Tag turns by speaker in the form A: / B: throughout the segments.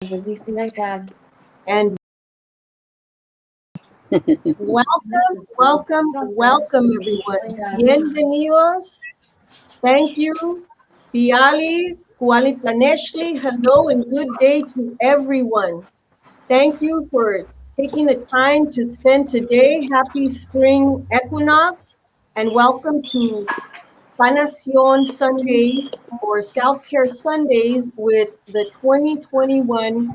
A: And welcome, everyone. Bienvenidos. Thank you. Piali, Kuali Planeshli, hello and good day to everyone. Thank you for taking the time to spend today. Happy spring equinox and welcome to Sanacion Sundays or Self-Care Sundays with the 2021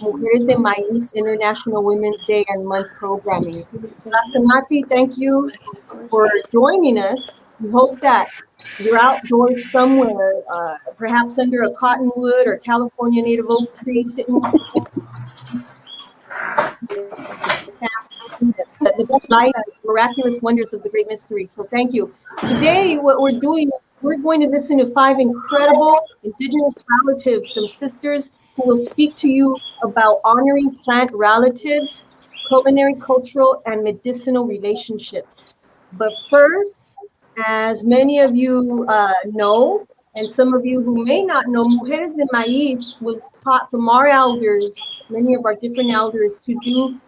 A: Mujeres de Maiz International Women's Day and Month programming. Laskamati, thank you for joining us. We hope that you're outdoors somewhere, perhaps under a cottonwood or California native oak tree, sitting the best light, miraculous wonders of the great mystery. So thank you. Today, what we're doing, we're going to listen to 5 incredible Indigenous relatives, some sisters who will speak to you about honoring plant relatives, culinary, cultural, and medicinal relationships. But first, as many of you know, and some of you who may not know, Mujeres de Maiz was taught from our elders, many of our different elders, to do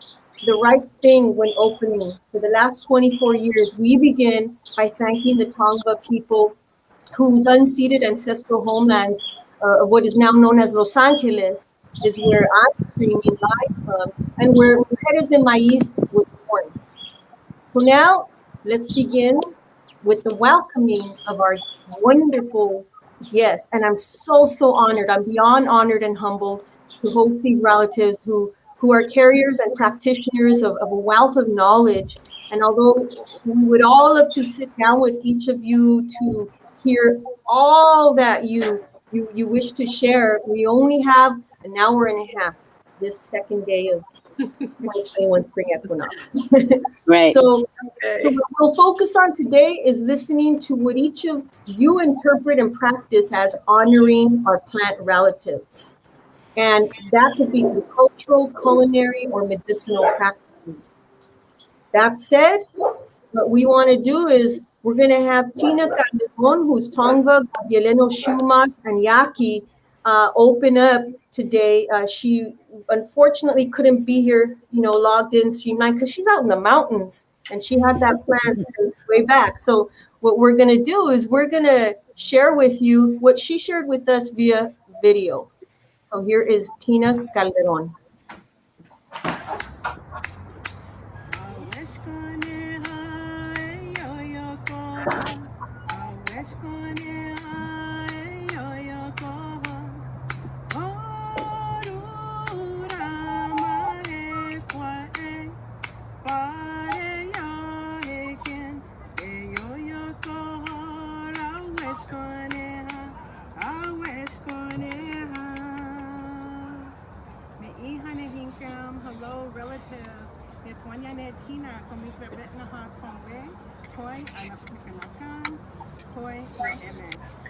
A: the right thing when opening. For the last 24 years, we begin by thanking the Tongva people whose unceded ancestral homelands of what is now known as Los Angeles is where I'm streaming live from and where Mujeres de Maiz was born. So now let's begin with the welcoming of our wonderful guests. And I'm so honored. I'm beyond honored and humbled to host these relatives who are carriers and practitioners of a wealth of knowledge. And although we would all love to sit down with each of you to hear all that you wish to share, we only have an hour and a half this second day of 2021 spring equinox.
B: Right.
A: So what we'll focus on today is listening to what each of you interpret and practice as honoring our plant relatives. And that could be through cultural, culinary, or medicinal practices. That said, what we want to do is we're going to have Tina Calderon, who's Tongva, Elena Esparza, and Yaqui, open up today. She unfortunately couldn't be here, logged in streamline because she's out in the mountains and she had that plan since way back. So what we're going to do is we're going to share with you what she shared with us via video. So here is Tina Calderon.
C: Hello, relatives. Tina,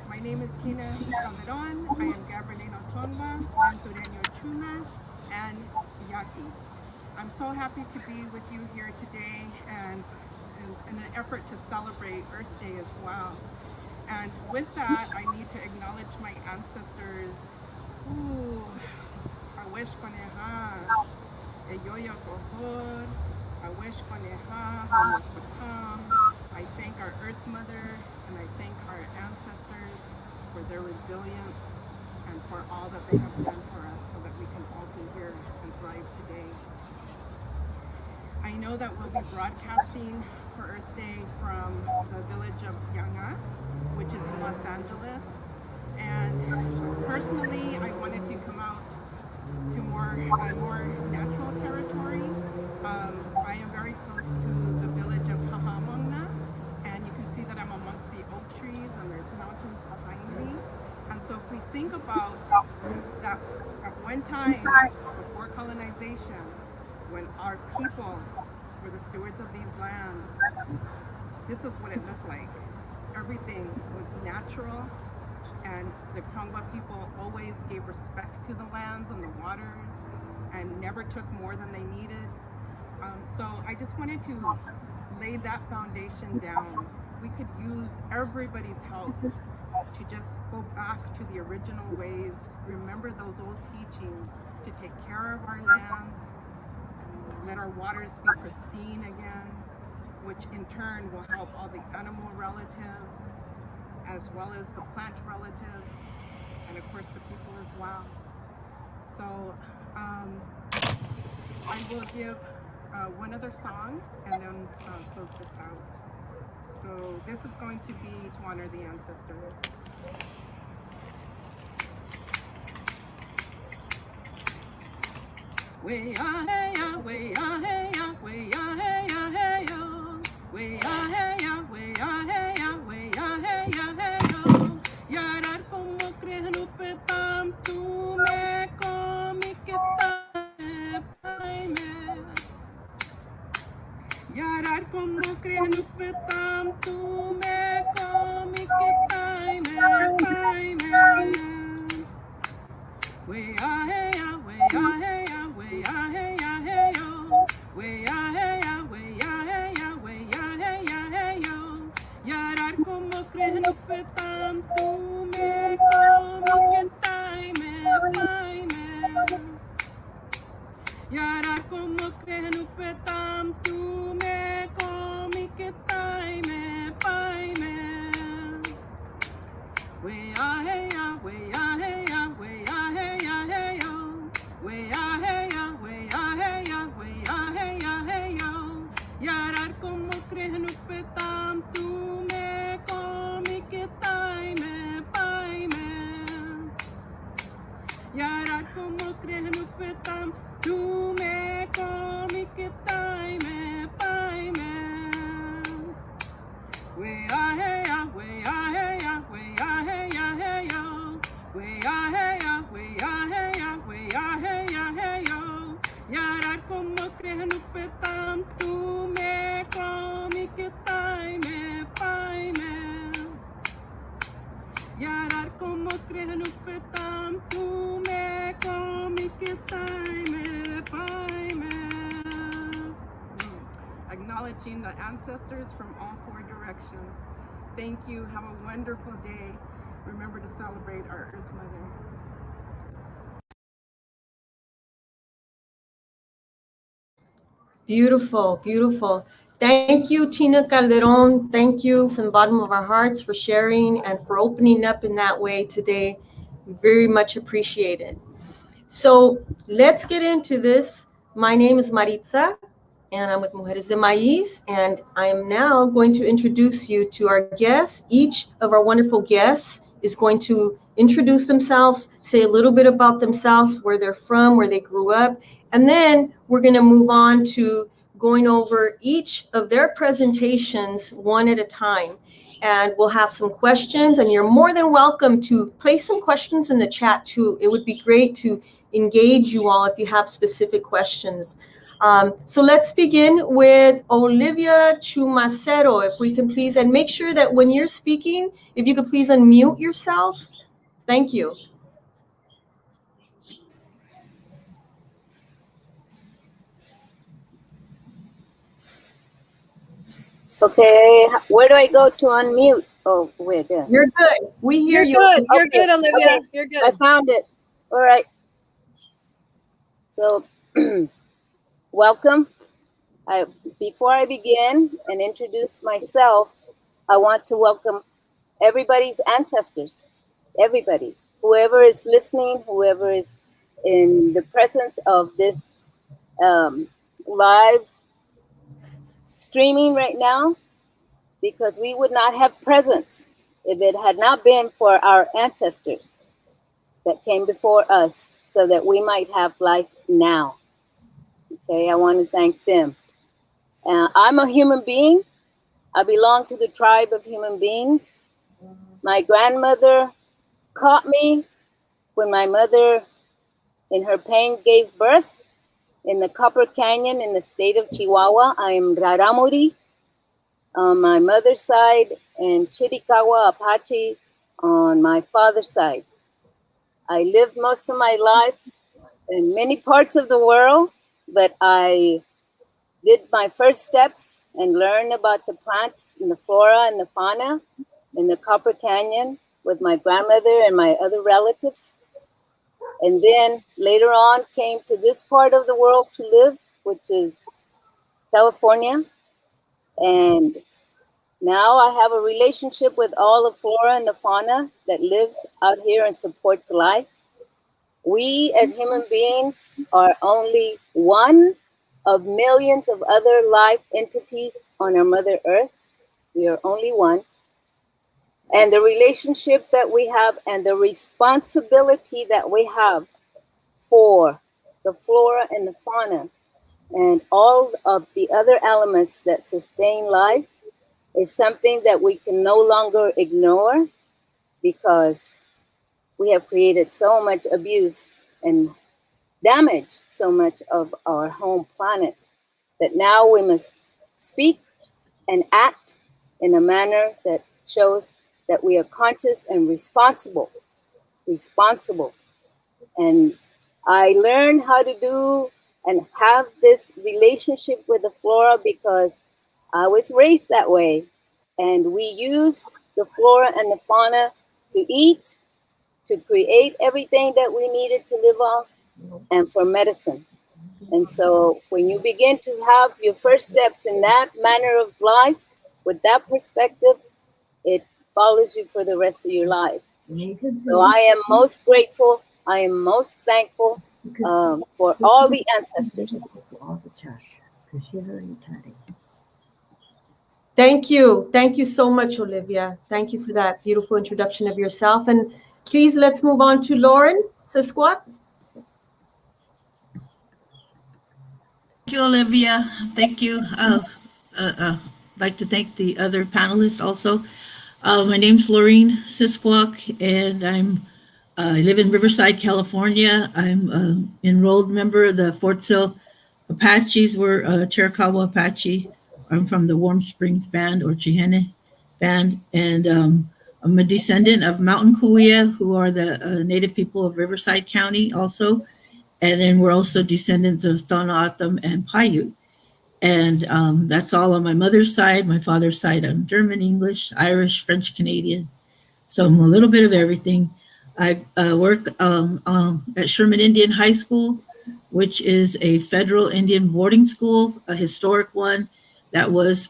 C: my name is Tina Calderon. I am Gabardino Tongva, Ventureño Chumash, and Yaqui. I'm so happy to be with you here today and in an effort to celebrate Earth Day as well. And with that, I need to acknowledge my ancestors. Awesh Koneha, Eyoya Kohor, Awesh Koneha, Hamopatam. I thank our Earth Mother and I thank our ancestors for their resilience and for all that they have done for us so that we can all be here and thrive today. I know that we'll be broadcasting for Earth Day from the village of Yanga, which is in Los Angeles. And personally, I wanted to come out to more natural territory. I am very close to the village of Hahamongna, and you can see that I'm amongst the oak trees and there's mountains behind me. And so if we think about that at one time before colonization, when our people were the stewards of these lands, this is what it looked like. Everything was natural, and the Tongva people always gave respect to the lands and the waters and never took more than they needed. So I just wanted to lay that foundation down. We could use everybody's help to just go back to the original ways, remember those old teachings, to take care of our lands, let our waters be pristine again, which in turn will help all the animal relatives, as well as the plant relatives, and of course the people as well. So I will give one other song and then close this out. So this is going to be to honor the ancestors. Way ah hey ya, way ah hey ya, way ah hey ya hey yo, way ah hey ya, way ah hey ya, way ah hey ya hey yo. Yarar como crees no petam tu me comi que me paime. Yarar como crees no petam tu me comi que me paime. Way ah hey ya, way ah hey ya, way ah hey ya hey yo, way ah hey ya, way ah hey ya, way ah hey ya hey yo. Yarar como crees no petam tu me comi que me paime. Yarar como crees no petam tu me comi que me paime. Way ah hey ya, way ah hey ya, way ah hey ya hey yo, way ah hey ya, way ah hey ya, way ah hey ya hey yo. Yarar como crees no petam tu me comi que me paime. Yarar como crees no petam tu me comi que me paime. Way ah hey ya, way ah hey ya, way ah hey ya hey yo, way ah hey ya, way ah hey ya, way ah hey ya hey yo. Yarar como crees no petam tu me comi que me paime. Yarar como crees no petam tu me comi que me paime. Acknowledging the ancestors from all four directions. Thank you. Have a wonderful day. Remember to celebrate our Earth Mother.
A: Beautiful, beautiful. Thank you, Tina Calderon. Thank you from the bottom of our hearts for sharing and for opening up in that way today. Very much appreciated. So let's get into this. My name is Maritza, and I'm with Mujeres de Maiz, and I am now going to introduce you to our guests. Each of our wonderful guests is going to introduce themselves, say a little bit about themselves, where they're from, where they grew up, and then we're going to move on to going over each of their presentations one at a time. And we'll have some questions, and you're more than welcome to place some questions in the chat too. It would be great to engage you all if you have specific questions. So let's begin with Olivia Chumacero, if we can please, and make sure that when you're speaking, if you could please unmute yourself. Thank you.
B: Okay, where do I go to unmute? Oh, where there?
A: You're good. We hear you.
D: Good. You're
B: Okay,
D: good, Olivia.
B: okay.
D: You're
B: I
D: good.
B: found it. All right. So, welcome. Before I begin and introduce myself, I want to welcome everybody's ancestors. Everybody, whoever is listening, whoever is in the presence of this live streaming right now, because we would not have presence if it had not been for our ancestors that came before us so that we might have life now. Okay, I want to thank them. I'm a human being. I belong to the tribe of human beings. My grandmother caught me when my mother, in her pain, gave birth in the Copper Canyon in the state of Chihuahua. I am Raramuri on my mother's side and Chiricahua Apache on my father's side. I lived most of my life in many parts of the world, but I did my first steps and learned about the plants and the flora and the fauna in the Copper Canyon with my grandmother and my other relatives. And then later on came to this part of the world to live, which is California. And now I have a relationship with all the flora and the fauna that lives out here and supports life. We as human beings are only one of millions of other life entities on our Mother Earth. We are only one. And the relationship that we have and the responsibility that we have for the flora and the fauna and all of the other elements that sustain life is something that we can no longer ignore, because we have created so much abuse and damaged so much of our home planet that now we must speak and act in a manner that shows that we are conscious and responsible. And I learned how to do and have this relationship with the flora because I was raised that way. And we used the flora and the fauna to eat, to create everything that we needed to live off, and for medicine. And so when you begin to have your first steps in that manner of life, with that perspective, it follows you for the rest of your life. So I am most grateful. I am most thankful for all the ancestors.
A: Thank you. Thank you so much, Olivia. Thank you for that beautiful introduction of yourself. And please, let's move on to Lauren Sisquoc.
D: Thank you, Olivia. Thank you. I'd like to thank the other panelists also. My name's Laureen Sisquoc, and I live in Riverside, California. I'm an enrolled member of the Fort Sill Apaches. We're Chiricahua Apache. I'm from the Warm Springs Band, or Chihene Band, and I'm a descendant of Mountain Kuya, who are the native people of Riverside County also. And then we're also descendants of Tohono and Paiute. And that's all on my mother's side. My father's side, I'm German, English, Irish, French, Canadian. So I'm a little bit of everything. I work at Sherman Indian High School, which is a federal Indian boarding school, a historic one that was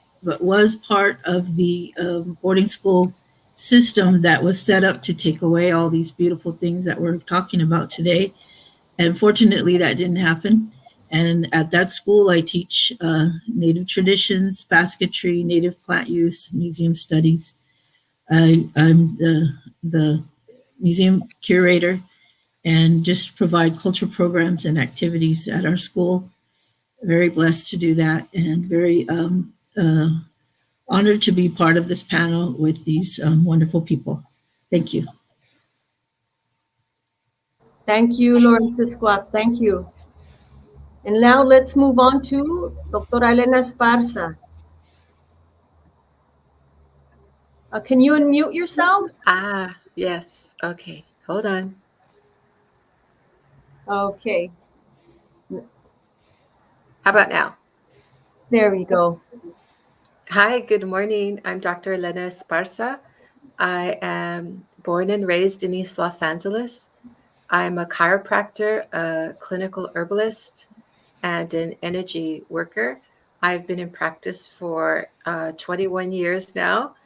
D: part of the boarding school system that was set up to take away all these beautiful things that we're talking about today. And fortunately, that didn't happen. And at that school, I teach Native traditions, basketry, Native plant use, museum studies. I'm the museum curator and just provide cultural programs and activities at our school. Very blessed to do that, and very honored to be part of this panel with these wonderful people. Thank you.
A: Thank you, Lauren Sisquoc. Thank you. And now let's move on to Dr. Elena Esparza. Can you unmute yourself?
E: Yes. Okay. Hold on.
A: Okay.
E: How about now?
A: There we go.
E: Hi, good morning. I'm Dr. Elena Esparza. I am born and raised in East Los Angeles. I'm a chiropractor, a clinical herbalist, and an energy worker. I've been in practice for 21 years now,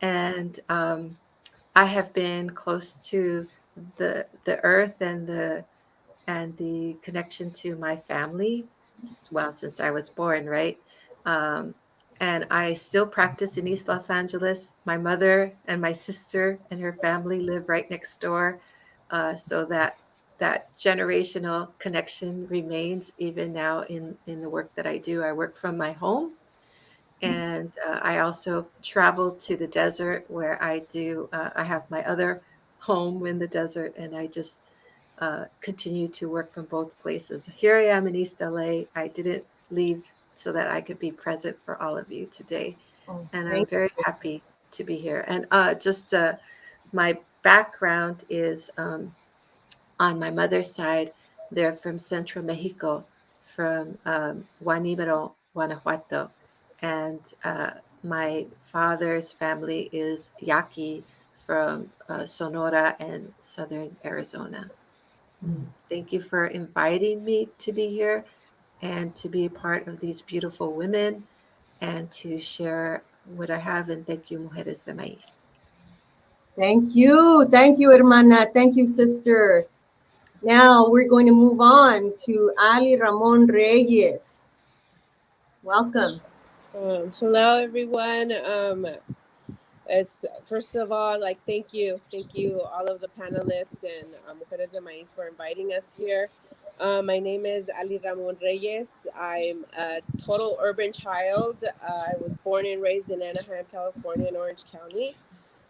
E: and I have been close to the earth and the connection to my family, well, since I was born, right? And I still practice in East Los Angeles. My mother and my sister and her family live right next door, so that generational connection remains even now in the work that I do. I work from my home, and I also travel to the desert where I do. I have my other home in the desert, and I just continue to work from both places. Here I am in East LA. I didn't leave so that I could be present for all of you today. And I'm very happy to be here. And just my background is on my mother's side, they're from Central Mexico, from Guanimero, Guanajuato. And my father's family is Yaqui from Sonora and Southern Arizona. Thank you for inviting me to be here and to be a part of these beautiful women and to share what I have. And thank you, Mujeres de Maiz.
A: Thank you. Thank you, hermana. Thank you, sister. Now we're going to move on to Alli Ramon Reyes. Welcome.
F: Hello, everyone. As first of all, like thank you, all of the panelists and Mujeres de Maiz for inviting us here. My name is Alli Ramon Reyes. I'm a total urban child. I was born and raised in Anaheim, California, in Orange County.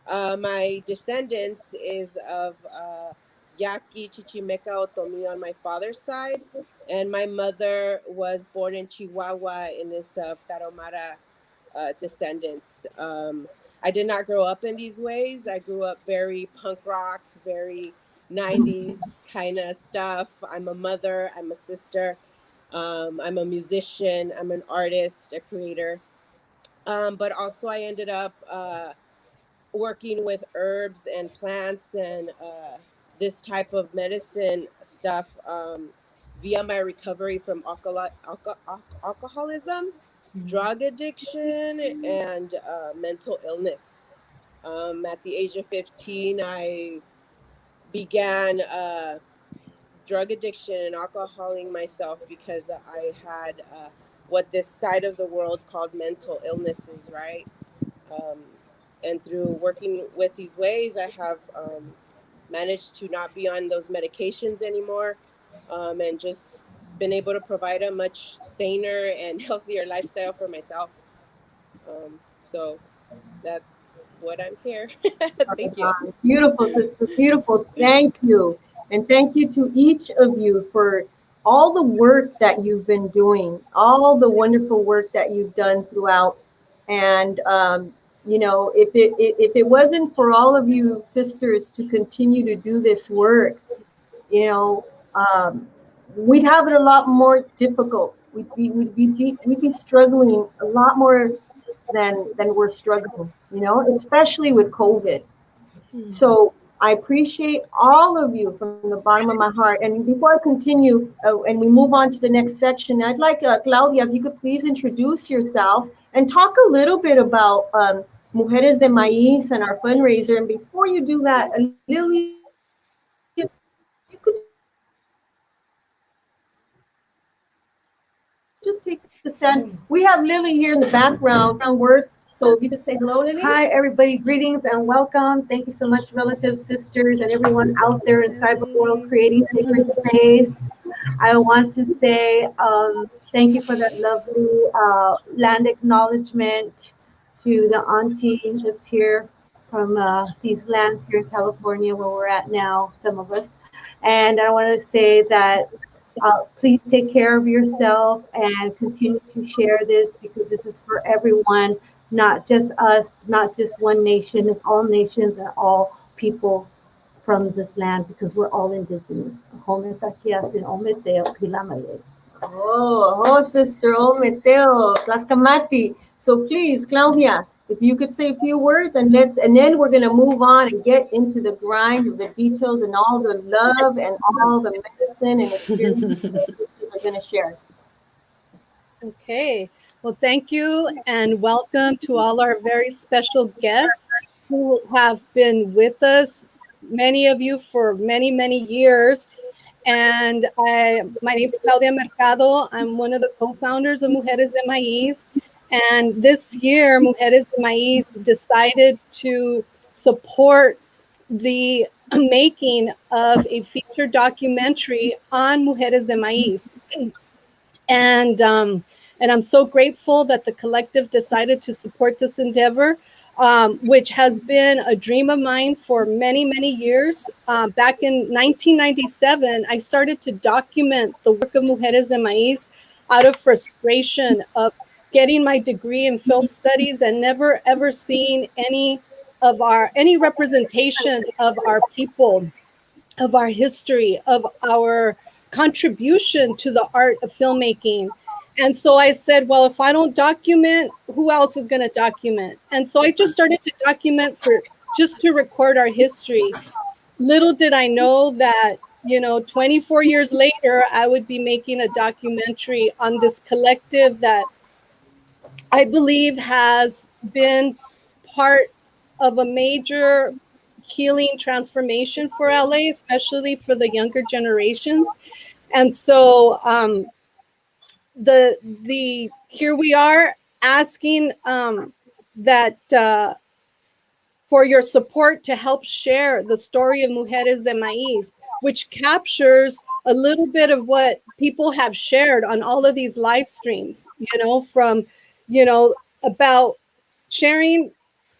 F: My descendants is of Yaqui, Chichimeca, Otomi on my father's side, and my mother was born in Chihuahua in this Tarahumara descendants. I did not grow up in these ways. I grew up very punk rock, very 90s kind of stuff. I'm a mother, I'm a sister, I'm a musician, I'm an artist, a creator. But also I ended up working with herbs and plants and this type of medicine stuff via my recovery from alcoholism, drug addiction, and mental illness. At the age of 15, I began drug addiction and alcoholing myself because I had what this side of the world called mental illnesses, right? And through working with these ways, I have managed to not be on those medications anymore, and just been able to provide a much saner and healthier lifestyle for myself. So that's what I'm here. Thank you.
A: Beautiful, sister. Beautiful. Thank you. And thank you to each of you for all the work that you've been doing, all the wonderful work that you've done throughout. And, you know, if it wasn't for all of you sisters to continue to do this work, you know, we'd have it a lot more difficult. We'd be struggling a lot more than we're struggling, you know, especially with COVID. So I appreciate all of you from the bottom of my heart. And before I continue and we move on to the next section, I'd like Claudia, if you could please introduce yourself and talk a little bit about Mujeres de Maiz and our fundraiser. And before you do that, Lily, you could just take the stand. We have Lily here in the background work. So if you could say hello, Lily.
G: Hi, everybody. Greetings and welcome. Thank you so much, relatives, sisters, and everyone out there in cyber world creating sacred space. I want to say thank you for that lovely land acknowledgement to the auntie that's here from these lands here in California where we're at now, some of us. And I want to say that please take care of yourself and continue to share this because this is for everyone. Not just us, not just one nation, it's all nations and all people from this land because we're all indigenous.
A: Oh, sister, Meteo, Tlaxcamati. So please, Claudia, if you could say a few words and then we're gonna move on and get into the grind of the details and all the love and all the medicine and experience that we're gonna share.
H: Okay. Well, thank you and welcome to all our very special guests who have been with us, many of you for many, many years. And my name is Claudia Mercado. I'm one of the co-founders of Mujeres de Maiz. And this year, Mujeres de Maiz decided to support the making of a feature documentary on Mujeres de Maiz. And I'm so grateful that the collective decided to support this endeavor, which has been a dream of mine for many, many years. Back in 1997, I started to document the work of Mujeres de Maiz out of frustration of getting my degree in film studies and never ever seeing any representation of our people, of our history, of our contribution to the art of filmmaking. And so I said, well, if I don't document, who else is going to document? And so I just started to document just to record our history. Little did I know that 24 years later, I would be making a documentary on this collective that I believe has been part of a major healing transformation for LA, especially for the younger generations. And so the here we are asking that for your support to help share the story of Mujeres de Maiz, which captures a little bit of what people have shared on all of these live streams, from, about sharing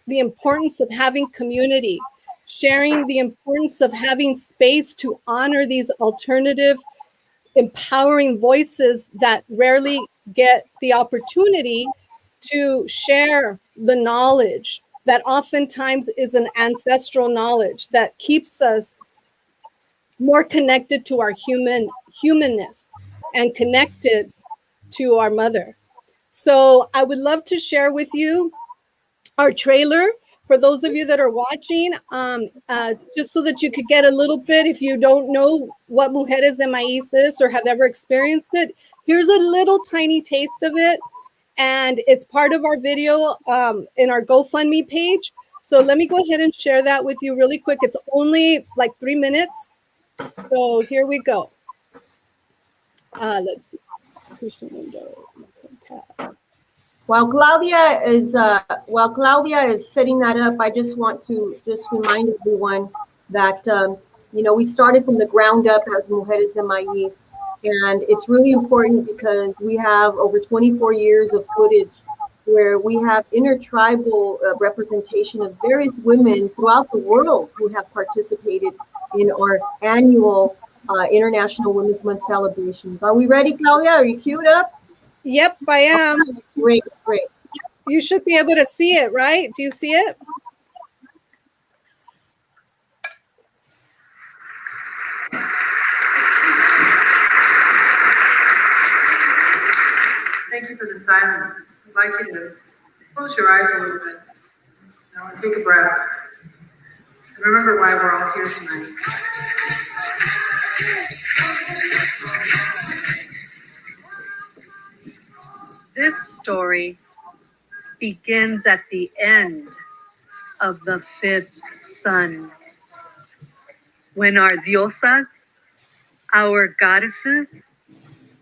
H: the importance of having community, sharing the importance of having space to honor these alternative, empowering voices that rarely get the opportunity to share the knowledge that oftentimes is an ancestral knowledge that keeps us more connected to our humanness and connected to our mother. So I would love to share with you our trailer for those of you that are watching, just so that you could get a little bit, if you don't know what Mujeres de Maiz is or have ever experienced it. Here's a little tiny taste of it. And it's part of our video in our GoFundMe page. So let me go ahead and share that with you really quick. It's only like 3 minutes. So here we go. Let's see.
A: While Claudia is setting that up, I just want to remind everyone that we started from the ground up as Mujeres de Maiz, and it's really important because we have over 24 years of footage where we have intertribal representation of various women throughout the world who have participated in our annual International Women's Month celebrations. Are we ready, Claudia? Are you queued up?
H: Yep, I am.
A: Great.
H: You should be able to see it, right? Do you see it?
I: Thank you for the silence. I'd like you to close your eyes a little bit. Now take a breath. And remember why we're all here tonight.
J: This story begins at the end of the fifth sun, when our diosas, our goddesses,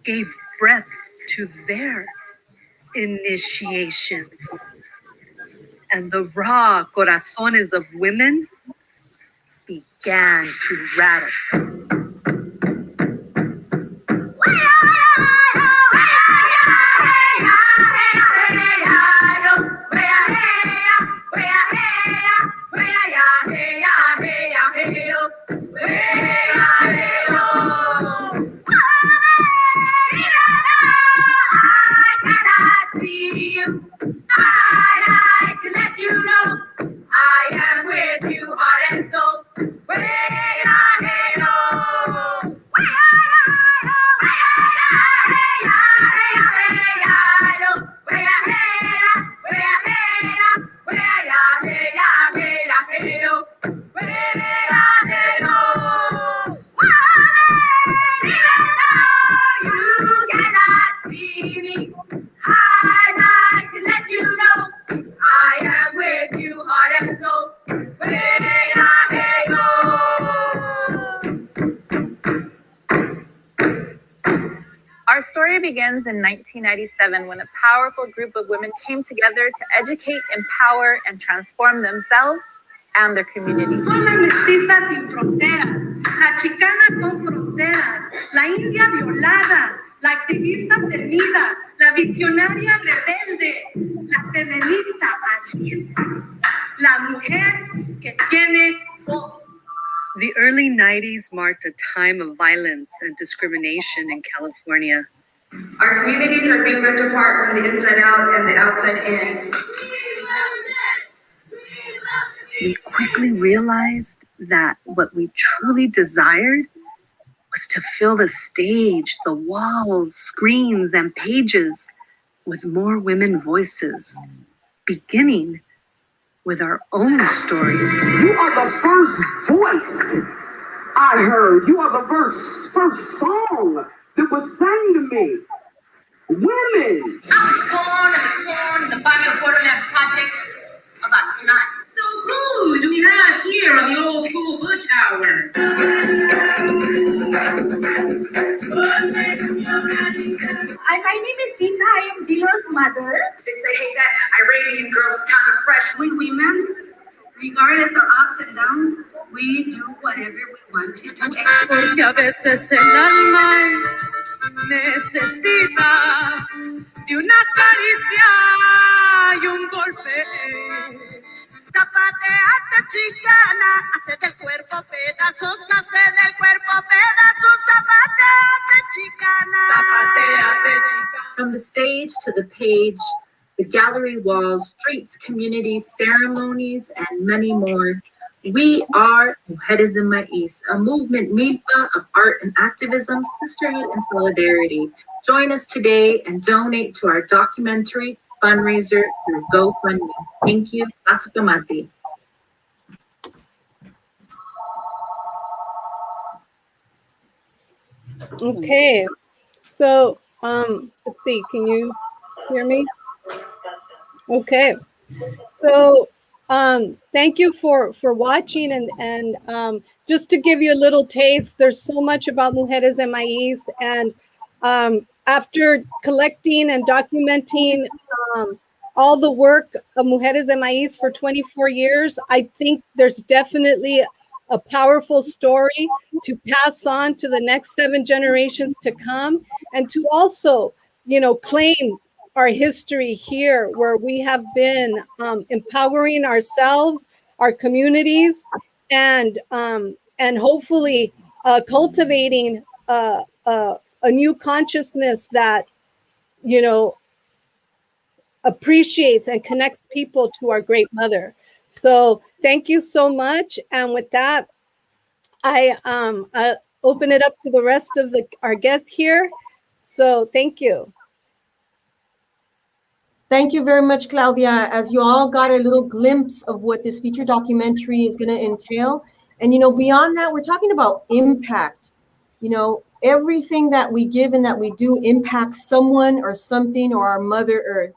J: gave breath to their initiations. And the raw corazones of women began to rattle.
K: Our story begins in 1997 when a powerful group of women came together to educate, empower, and transform themselves and their communities.
L: Son las mestizas sin fronteras, la chicana con fronteras, la india violada, la activista temida, la visionaria rebelde, la feminista valiente, la mujer que tiene voz.
J: The early 90s marked a time of violence and discrimination in California.
I: Our communities are being ripped apart from the inside out and the outside in.
J: We quickly realized that what we truly desired was to fill the stage, the walls, screens, and pages with more women voices, beginning with our own stories.
M: You are the first voice I heard. You are the first song that was sang to me. Women.
L: I was born in the corn in the Barrio Borderland projects about snot. So who do we have here on the old school bush hour? My name is Sita. I am Dilo's mother. They say, hey, that Iranian girl is kind of fresh. We women, regardless of ups and downs, we do whatever we want to do.
J: Porque a veces el alma necesita de una caricia y un golpe. Zapateate chicana, hace del cuerpo pedazos, hace del cuerpo pedazos, zapateate chicana. Zapateate chicana.
N: From the stage to the page, the gallery walls, streets, communities, ceremonies, and many more, we are Mujeres de Maiz, a movement made of art and activism, sisterhood, and solidarity. Join us today and donate to our documentary fundraiser through GoFundMe. Thank you. Asukamati.
H: Okay, so let's see, can you hear me? Okay, so thank you for watching, and just to give you a little taste, there's so much about Mujeres de Maiz, and after collecting and documenting all the work of Mujeres de Maiz for 24 years, I think there's definitely a powerful story to pass on to the next 7 generations to come, and to also, claim our history here, where we have been empowering ourselves, our communities, and hopefully cultivating a new consciousness that appreciates and connects people to our great mother. So thank you so much. And with that, I open it up to the rest of our guests here. So thank you.
A: Thank you very much, Claudia. As you all got a little glimpse of what this feature documentary is going to entail. And, beyond that, we're talking about impact. Everything that we give and that we do impacts someone or something or our Mother Earth.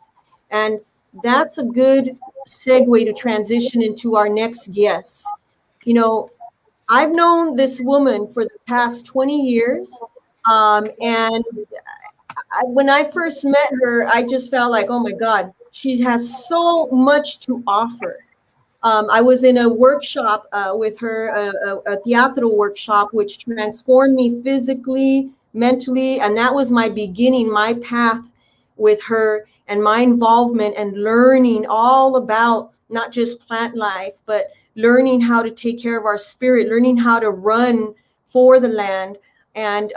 A: And that's a good segue to transition into our next guest. I've known this woman for the past 20 years. And when I first met her, I just felt like, oh my God, she has so much to offer. I was in a workshop with her, a theater workshop, which transformed me physically, mentally, and that was my beginning, my path with her and my involvement and learning all about not just plant life, but learning how to take care of our spirit, learning how to run for the land. And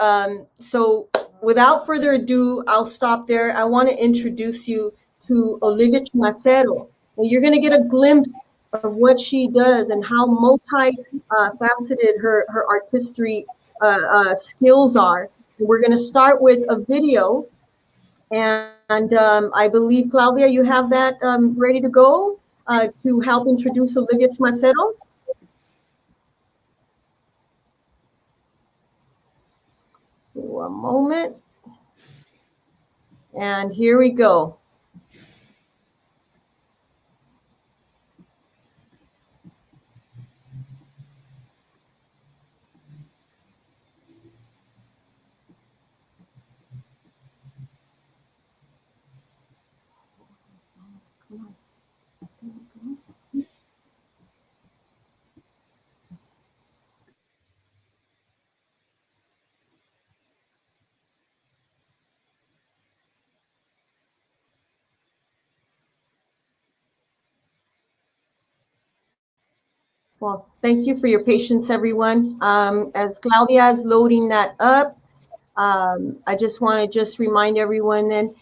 A: so without further ado, I'll stop there. I want to introduce you to Olivia Chumacero. And you're going to get a glimpse of what she does and how multi-faceted her artistry skills are. And we're going to start with a video. And I believe, Claudia, you have that ready to go to help introduce Olivia Chumacero. One moment. And here we go. Well, thank you for your patience, everyone. As Claudia is loading that up, I just want to remind everyone then,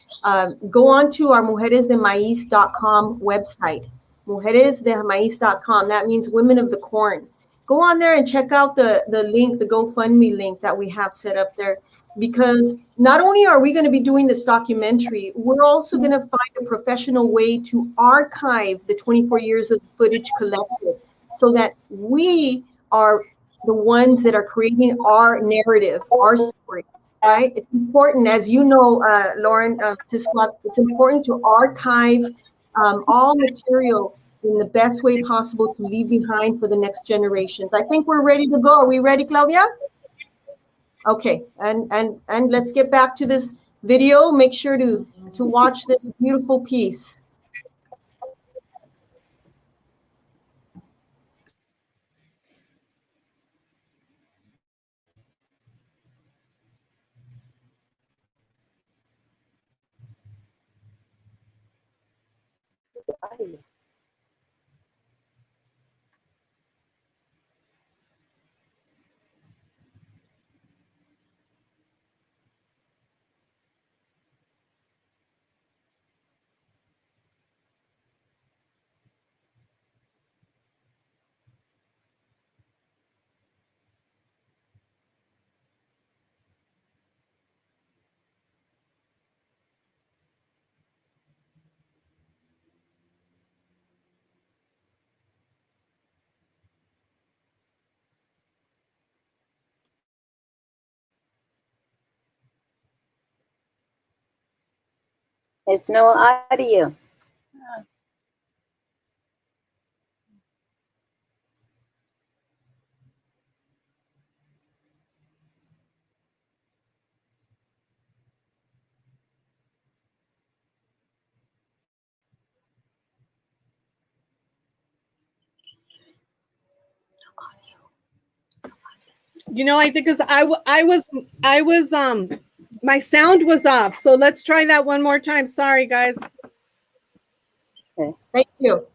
A: go on to our mujeresdemaiz.com website, mujeresdemaiz.com. That means women of the corn. Go on there and check out the link, the GoFundMe link that we have set up there, because not only are we going to be doing this documentary, we're also going to find a professional way to archive the 24 years of footage collected, so that we are the ones that are creating our narrative, our stories, right? It's important, as you know, Lauren, Sisquoc, it's important to archive all material in the best way possible to leave behind for the next generations. I think we're ready to go. Are we ready, Claudia? Okay, and let's get back to this video. Make sure to watch this beautiful piece.
B: There's no audio.
H: You know, I think because I was my sound was off. So let's try that one more time. Sorry, guys.
B: Okay.
A: Thank you.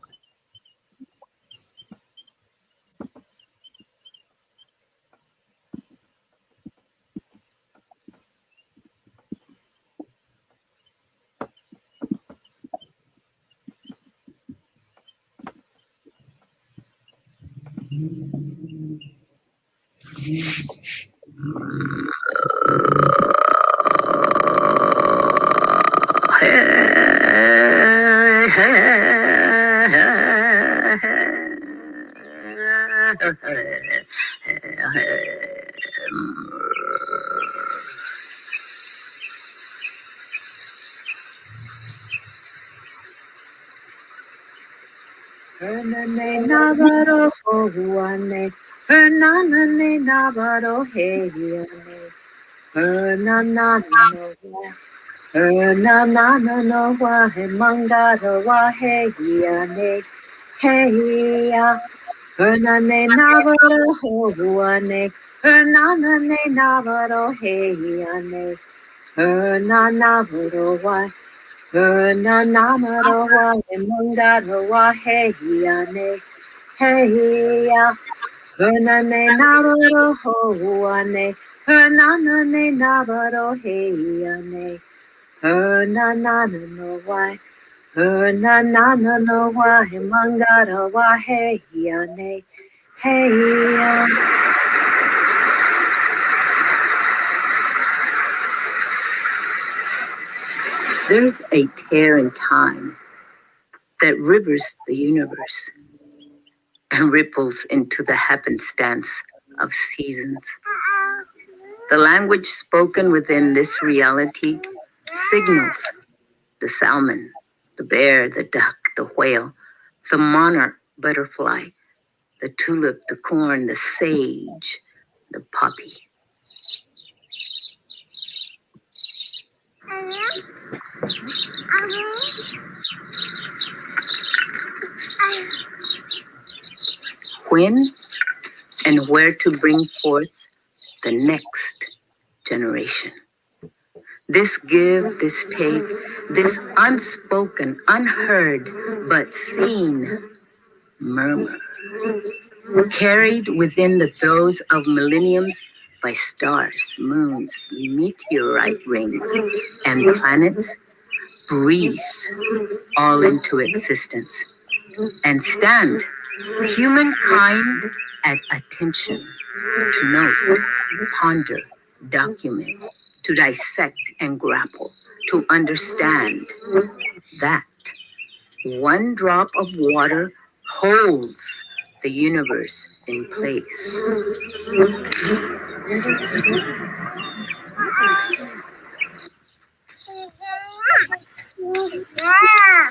O: There's a tear in time that rivers the universe and ripples into the happenstance of seasons. The language spoken within this reality signals the salmon, the bear, the duck, the whale, the monarch butterfly, the tulip, the corn, the sage, the poppy. When and where to bring forth the next generation. This give, this take, this unspoken, unheard, but seen murmur, carried within the throes of millenniums by stars, moons, meteorite rings, and planets, breathe all into existence and stand humankind at attention to note, ponder, document, to dissect and grapple, to understand that one drop of water holds the universe in place.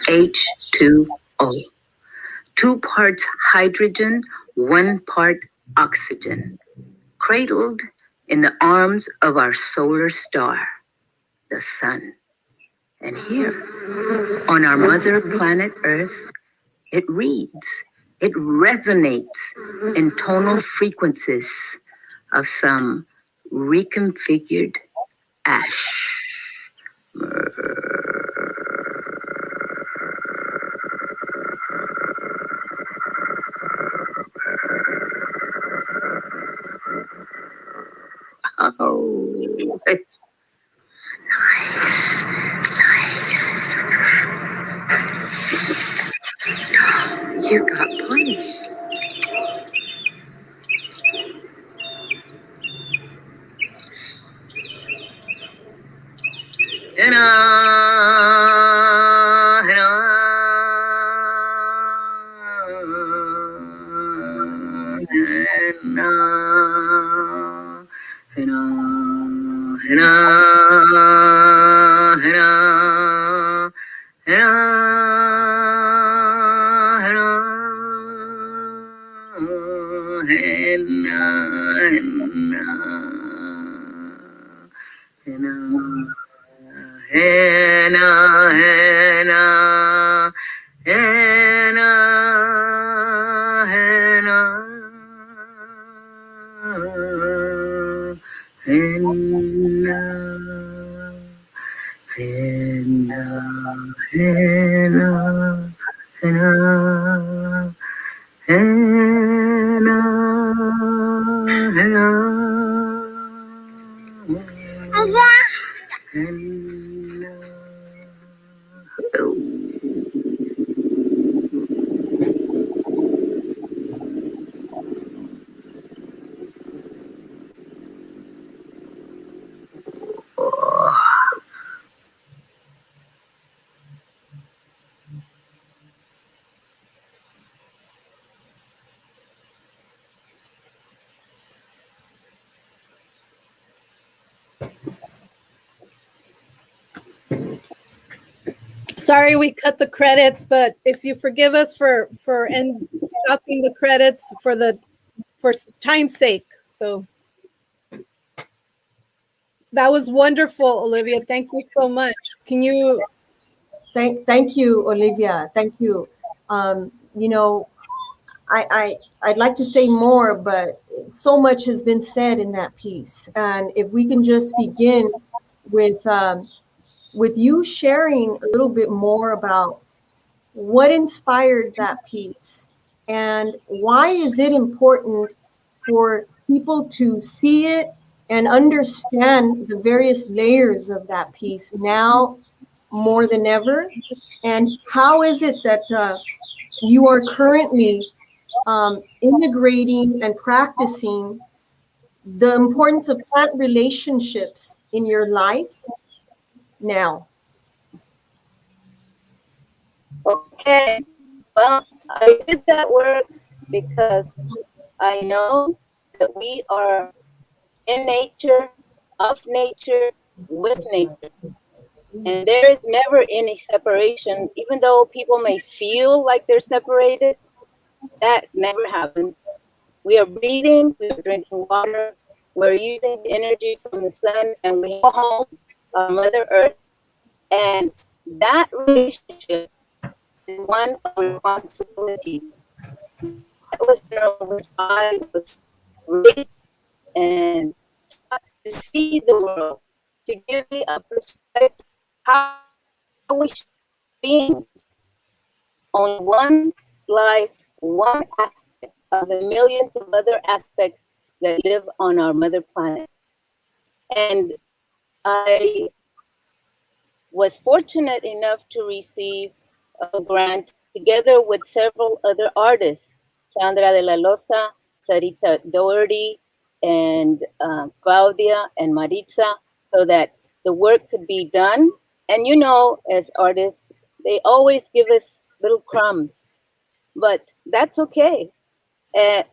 O: H2O. 2 parts hydrogen, 1 part oxygen. Cradled in the arms of our solar star, the sun. And here, on our mother planet Earth, it reads, it resonates in tonal frequencies of some reconfigured ash. Oh, you got plenty.
H: Sorry we cut the credits, but if you forgive us for stopping the credits for time's sake. So that was wonderful, Olivia. Thank you so much. Can you
A: Thank you, Olivia. Thank you. You know, I'd like to say more, but so much has been said in that piece. And if we can just begin with you sharing a little bit more about what inspired that piece and why is it important for people to see it and understand the various layers of that piece now more than ever, and how is it that you are currently integrating and practicing the importance of plant relationships in your life now?
B: Okay, well, I did that work because I know that we are in nature, of nature, with nature. And there is never any separation, even though people may feel like they're separated, that never happens. We are breathing, we are drinking water, we're using the energy from the sun, and we go home, our Mother Earth. And that relationship is one of responsibility. That was which I was raised and taught to see the world, to give me a perspective how we should be beings on one life, one aspect of the millions of other aspects that live on our mother planet. And I was fortunate enough to receive a grant together with several other artists, Sandra de la Loza, Sarita Doherty, and Claudia and Maritza, so that the work could be done. And you know, as artists, they always give us little crumbs, but that's okay.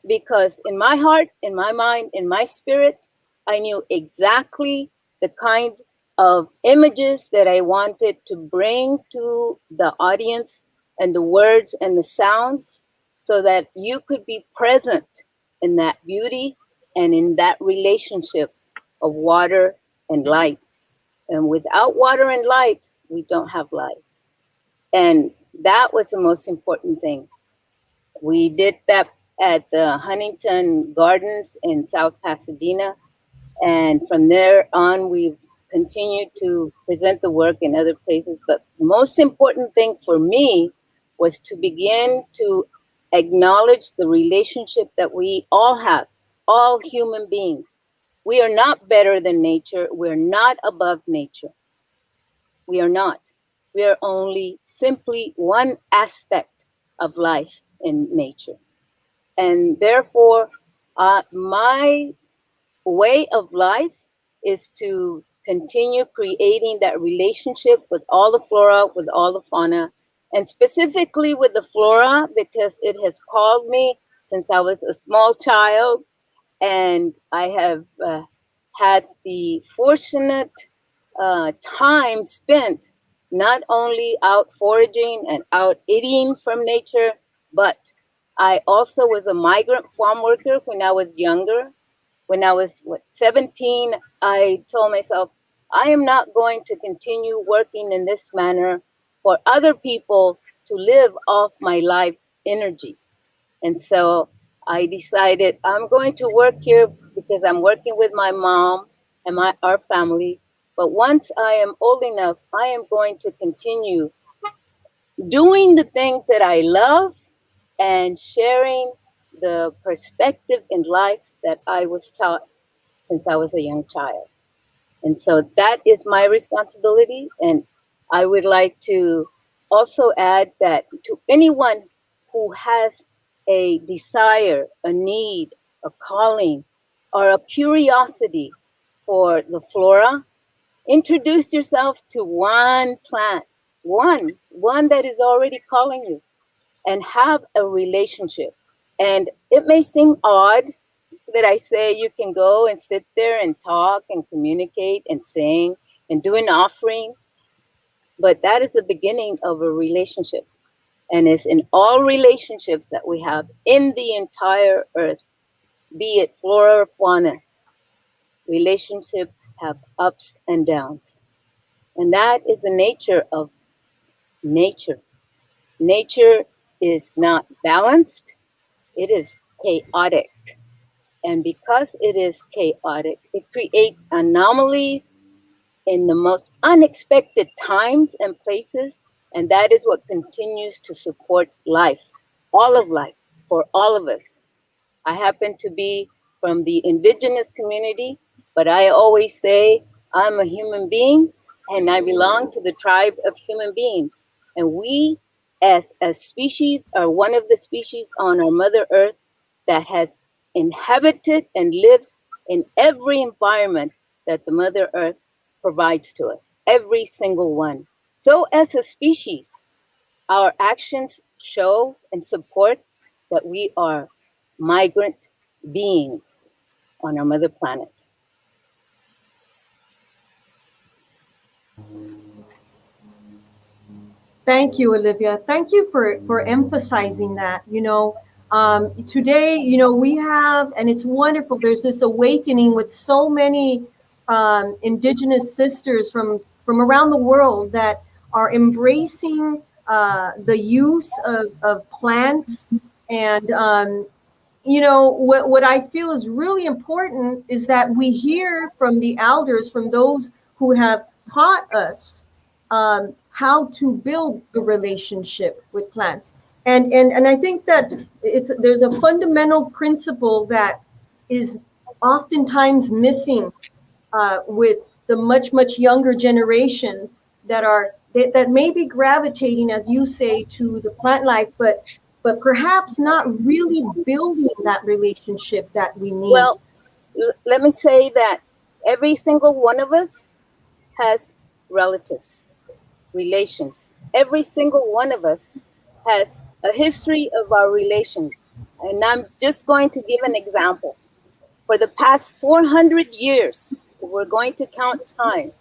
B: because in my heart, in my mind, in my spirit, I knew exactly the kind of images that I wanted to bring to the audience, and the words and the sounds, so that you could be present in that beauty and in that relationship of water and light. And without water and light, we don't have life. And that was the most important thing. We did that at the Huntington Gardens in South Pasadena. And from there on, we've continued to present the work in other places. But the most important thing for me was to begin to acknowledge the relationship that we all have, all human beings. We are not better than nature. We're not above nature. We are not. We are only simply one aspect of life in nature. And therefore, my way of life is to continue creating that relationship with all the flora, with all the fauna, and specifically with the flora, because it has called me since I was a small child. And I have had the fortunate time spent not only out foraging and out eating from nature, but I also was a migrant farm worker when I was younger. When I was 17, I told myself, I am not going to continue working in this manner for other people to live off my life energy. And so I decided I'm going to work here because I'm working with my mom and our family. But once I am old enough, I am going to continue doing the things that I love and sharing the perspective in life that I was taught since I was a young child. And so that is my responsibility. And I would like to also add that to anyone who has a desire, a need, a calling, or a curiosity for the flora, introduce yourself to one plant, one that is already calling you, and have a relationship. And it may seem odd that I say you can go and sit there and talk and communicate and sing and do an offering, but that is the beginning of a relationship. And it's in all relationships that we have in the entire earth, be it flora or fauna. Relationships have ups and downs. And that is the nature of nature. Nature is not balanced, it is chaotic. And because it is chaotic, it creates anomalies in the most unexpected times and places. And that is what continues to support life, all of life, for all of us. I happen to be from the indigenous community, but I always say I'm a human being and I belong to the tribe of human beings. And we, as a species, are one of the species on our Mother Earth that has inhabited and lives in every environment that the Mother Earth provides to us, every single one. So as a species, our actions show and support that we are migrant beings on our mother planet.
A: Thank you, Olivia. Thank you for emphasizing that. Today, we have, and it's wonderful. There's this awakening with so many indigenous sisters from around the world that are embracing the use of plants. And what I feel is really important is that we hear from the elders, from those who have taught us how to build the relationship with plants. And I think that there's a fundamental principle that is oftentimes missing with the much younger generations that may be gravitating, as you say, to the plant life, but perhaps not really building that relationship that we need.
B: Well, let me say that every single one of us has relatives, relations. Every single one of us has a history of our relations. And I'm just going to give an example. For the past 400 years, we're going to count time.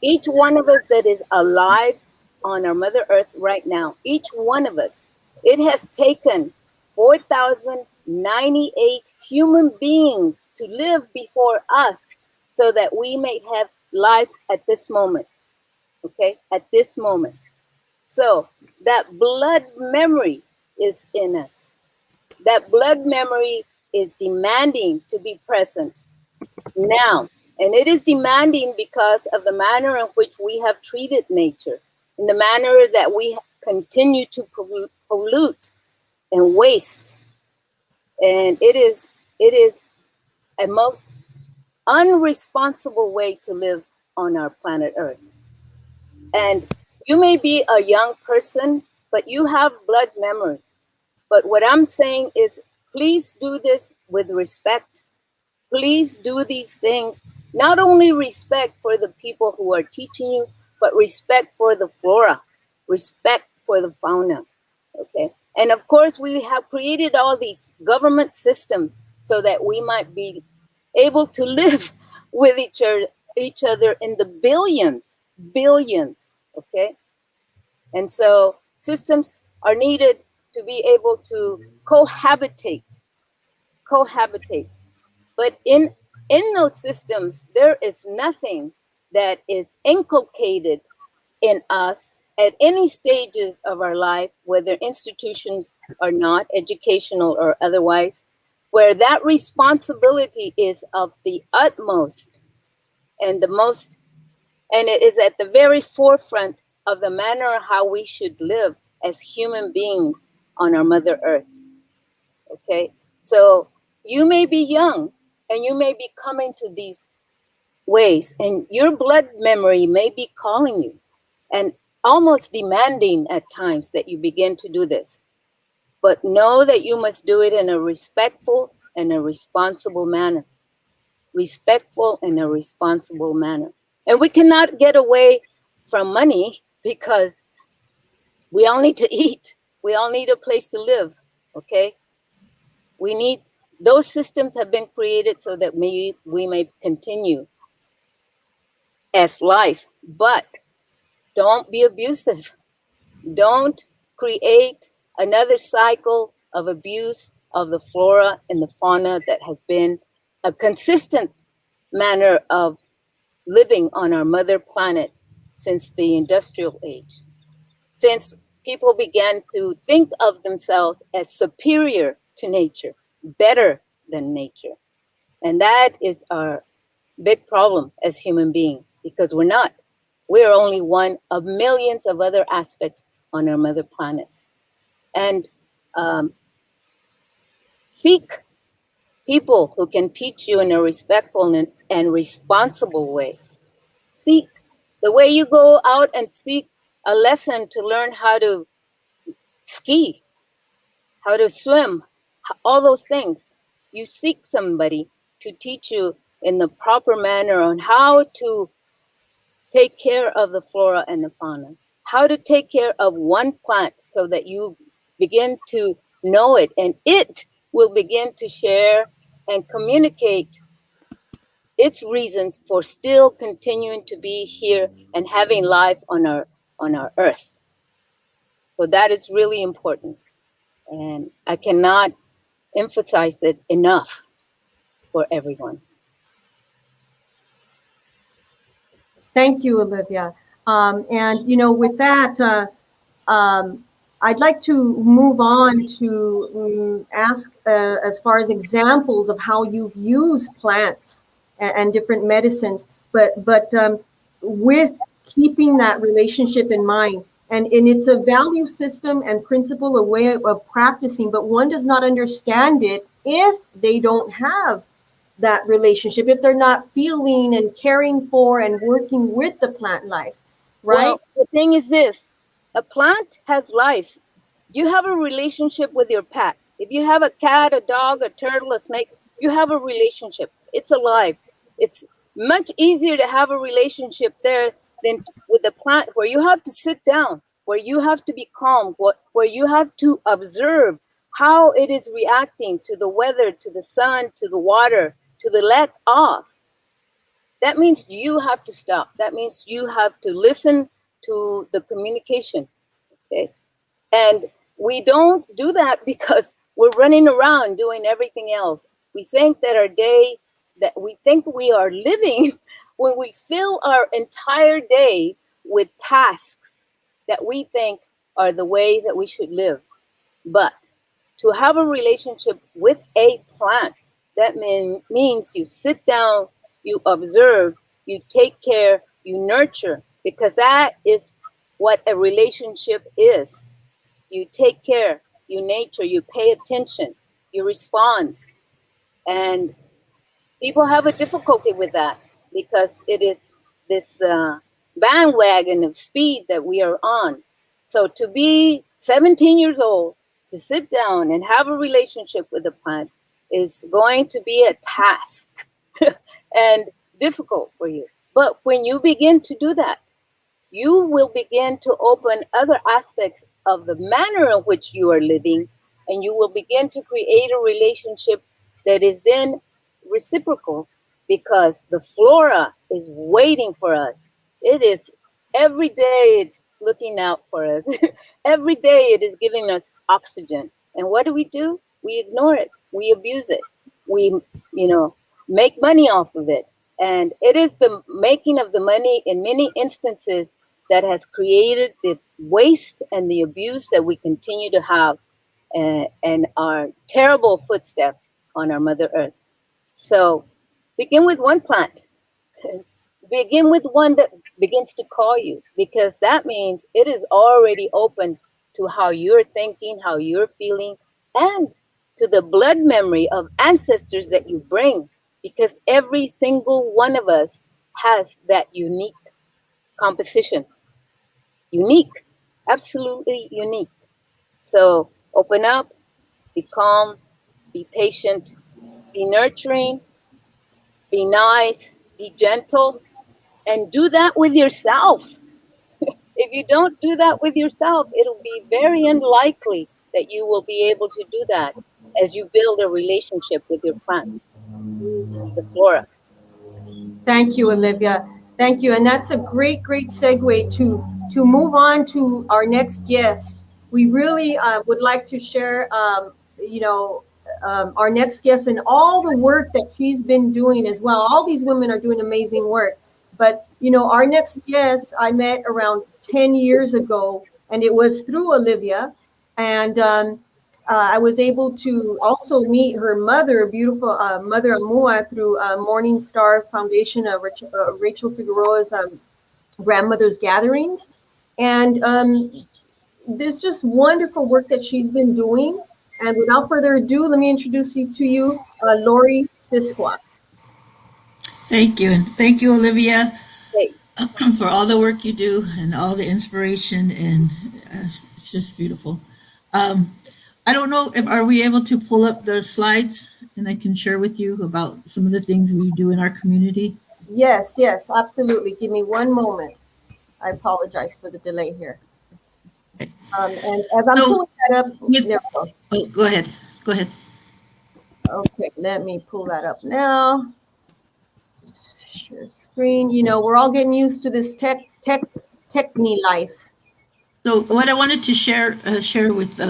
B: Each one of us that is alive on our Mother Earth right now, each one of us, it has taken 4,098 human beings to live before us so that we may have life at this moment, okay? At this moment. So that blood memory is in us. That blood memory is demanding to be present now. And it is demanding because of the manner in which we have treated nature, in the manner that we continue to pollute and waste. And it is a most unresponsible way to live on our planet Earth. And you may be a young person, but you have blood memory. But what I'm saying is, please do this with respect. Please do these things, not only respect for the people who are teaching you, but respect for the flora, respect for the fauna, okay? And of course, we have created all these government systems so that we might be able to live with each other in the billions, okay? And so systems are needed to be able to cohabitate. But in those systems, there is nothing that is inculcated in us at any stages of our life, whether institutions or not, educational or otherwise, where that responsibility is of the utmost and and it is at the very forefront of the manner how we should live as human beings on our Mother Earth. Okay, so you may be young and you may be coming to these ways, and your blood memory may be calling you and almost demanding at times that you begin to do this. But know that you must do it in a respectful and a responsible manner. Respectful and a responsible manner. And we cannot get away from money because we all need to eat. We all need a place to live, okay? Those systems have been created so that we may continue as life, but don't be abusive. Don't create another cycle of abuse of the flora and the fauna that has been a consistent manner of living on our mother planet since the industrial age. Since people began to think of themselves as superior to nature, better than nature. And that is our big problem as human beings, because we're not. We're only one of millions of other aspects on our mother planet. And seek people who can teach you in a respectful and responsible way. Seek the way you go out and seek a lesson to learn how to ski, how to swim, all those things. You seek somebody to teach you in the proper manner on how to take care of the flora and the fauna, how to take care of one plant so that you begin to know it, and it will begin to share and communicate its reasons for still continuing to be here and having life on our earth. So that is really important. And I cannot emphasize it enough for everyone.
A: Thank you, Olivia. And, with that, I'd like to move on to ask as far as examples of how you've used plants and different medicines, but with keeping that relationship in mind. And it's a value system and principle, a way of practicing, but one does not understand it if they don't have that relationship, if they're not feeling and caring for and working with the plant life, right?
B: Well, the thing is this, a plant has life. You have a relationship with your pet. If you have a cat, a dog, a turtle, a snake, you have a relationship. It's alive. It's much easier to have a relationship there than with a plant where you have to sit down, where you have to be calm, where you have to observe how it is reacting to the weather, to the sun, to the water, to the let off. That means you have to stop. That means you have to listen to the communication. Okay? And we don't do that because we're running around doing everything else. We think that our day, that we think we are living when we fill our entire day with tasks that we think are the ways that we should live. But to have a relationship with a plant, that means you sit down, you observe, you take care, you nurture, because that is what a relationship is. You take care, you nature, you pay attention, you respond. And people have a difficulty with that because it is this bandwagon of speed that we are on. So to be 17 years old, to sit down and have a relationship with a plant is going to be a task and difficult for you. But when you begin to do that, you will begin to open other aspects of the manner in which you are living, and you will begin to create a relationship that is then reciprocal, because the flora is waiting for us. It is every day it's looking out for us. Every day it is giving us oxygen. And what do? We ignore it. We abuse it. We, make money off of it. And it is the making of the money in many instances that has created the waste and the abuse that we continue to have, and our terrible footstep on our Mother Earth. So begin with one plant. Begin with one that begins to call you, because that means it is already open to how you're thinking, how you're feeling, and to the blood memory of ancestors that you bring, because every single one of us has that unique composition. Unique, absolutely unique. So open up, be calm, be patient, be nurturing, be nice, be gentle, and do that with yourself. If you don't do that with yourself, it'll be very unlikely that you will be able to do that as you build a relationship with your plants, the flora.
A: Thank you, Olivia. Thank you. And that's a great segue to move on to our next guest. We really would like to share, our next guest and all the work that she's been doing as well. All these women are doing amazing work. But, our next guest I met around 10 years ago, and it was through Olivia. And I was able to also meet her mother, beautiful Mother Amua, through Morning Star Foundation, Rachel Figueroa's grandmother's gatherings. And there's just wonderful work that she's been doing. And without further ado, let me introduce you to Lori Sisquoc.
D: Thank you. And thank you, Olivia,
B: Hey.
D: for all the work you do and all the inspiration. And it's just beautiful. I don't know are we able to pull up the slides and I can share with you about some of the things we do in our community?
A: Yes, absolutely. Give me one moment. I apologize for the delay here. And as I'm pulling that up, there we go.
D: Oh, go ahead.
A: Okay, let me pull that up now. Share screen. We're all getting used to this technie life.
D: So what I wanted to share with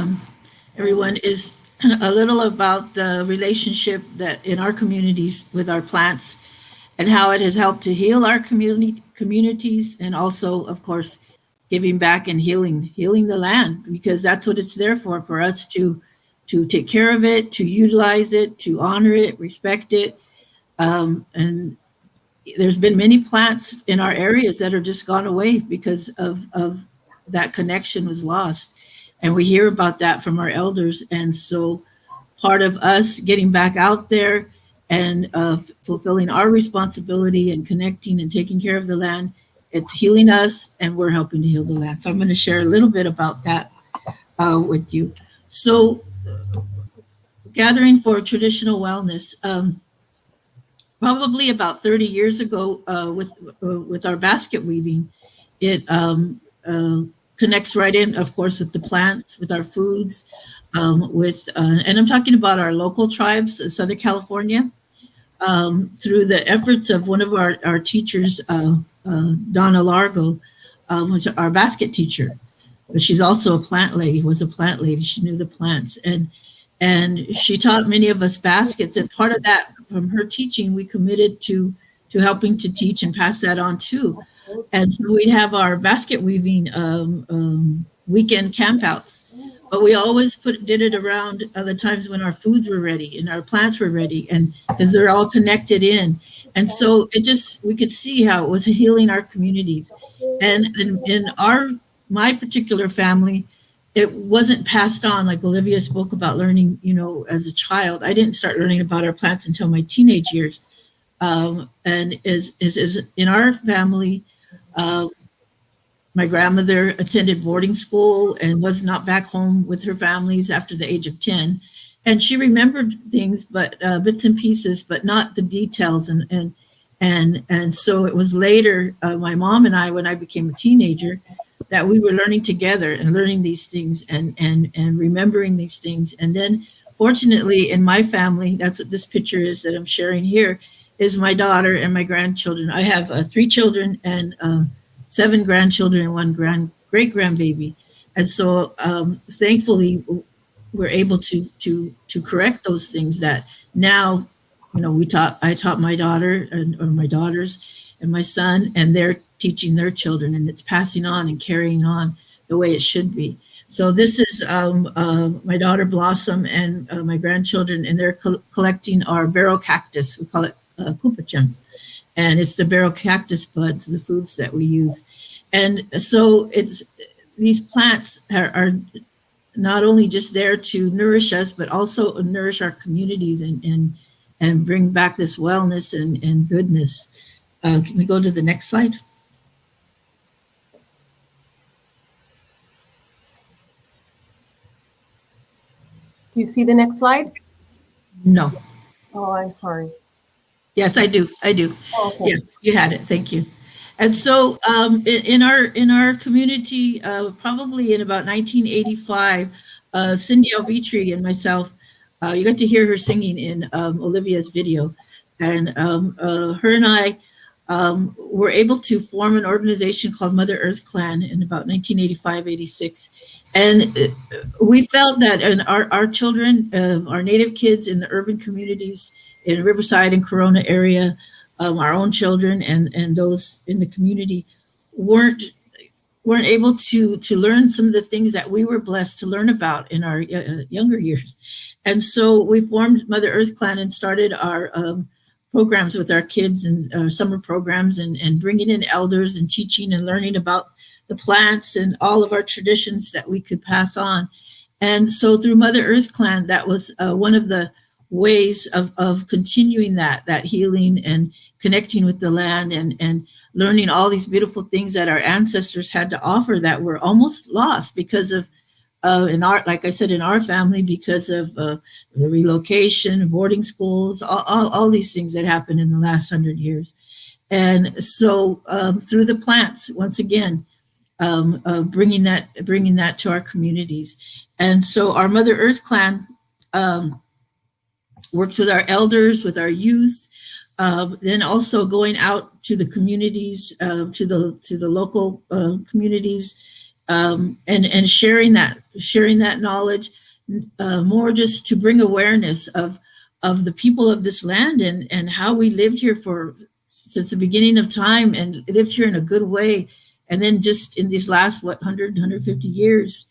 D: everyone is a little about the relationship that in our communities with our plants and how it has helped to heal our communities, and also, of course, giving back and healing the land, because that's what it's there for us to take care of it, to utilize it, to honor it, respect it. And there's been many plants in our areas that are just gone away because of that connection was lost. And we hear about that from our elders. And so part of us getting back out there and fulfilling our responsibility and connecting and taking care of the land, it's healing us and we're helping to heal the land. So I'm going to share a little bit about that with you. So gathering for traditional wellness, probably about 30 years ago with our basket weaving, it connects right in, of course, with the plants, with our foods, and I'm talking about our local tribes of Southern California, through the efforts of one of our teachers, Donna Largo, was our basket teacher. But she's also a plant lady, was a plant lady. She knew the plants. And she taught many of us baskets. And part of that, from her teaching, we committed to helping to teach and pass that on too. And so we'd have our basket weaving weekend campouts. But we always did it around other times when our foods were ready and our plants were ready, and because they're all connected in. And so we could see how it was healing our communities. And in my particular family, it wasn't passed on, like Olivia spoke about learning, as a child. I didn't start learning about our plants until my teenage years. And is in our family, my grandmother attended boarding school and was not back home with her families after the age of 10. And she remembered things, but bits and pieces, but not the details. And so it was later, my mom and I, when I became a teenager, that we were learning together and learning these things and remembering these things. And then fortunately in my family, that's what this picture is that I'm sharing here, is my daughter and my grandchildren. I have 3 children and 7 grandchildren and 1 great grandbaby. And so thankfully we're able to correct those things that now, I taught my daughter or my daughters and my son, and they're teaching their children, and it's passing on and carrying on the way it should be. So this is my daughter Blossom and my grandchildren, and they're collecting our barrel cactus. We call it kupachem. And it's the barrel cactus buds, the foods that we use. And so these plants are not only just there to nourish us, but also nourish our communities and bring back this wellness and goodness. Can we go to the next slide?
A: Do you see the next slide?
D: No.
A: Oh, I'm sorry.
D: Yes, I do.
A: Oh, okay.
D: Yeah, you had it. Thank you. And so in our community, probably in about 1985, Cindy Alvitri and myself, you got to hear her singing in Olivia's video. And her and I were able to form an organization called Mother Earth Clan in about 1985, 86. And we felt that our children, our Native kids in the urban communities in Riverside and Corona area, our own children and those in the community weren't able to learn some of the things that we were blessed to learn about in our younger years. And so we formed Mother Earth Clan and started our programs with our kids and summer programs and bringing in elders and teaching and learning about the plants and all of our traditions that we could pass on. And so through Mother Earth Clan, that was one of the ways of continuing that healing and connecting with the land and learning all these beautiful things that our ancestors had to offer that were almost lost because of like I said, in our family, because of the relocation, boarding schools, all these things that happened in the last 100 years. And so through the plants, once again, bringing that to our communities. And so our Mother Earth Clan works with our elders, with our youth, then also going out to the communities, to the local communities, and sharing that knowledge, more just to bring awareness of the people of this land and how we lived here since the beginning of time and lived here in a good way. And then just in these last 100, 150 years,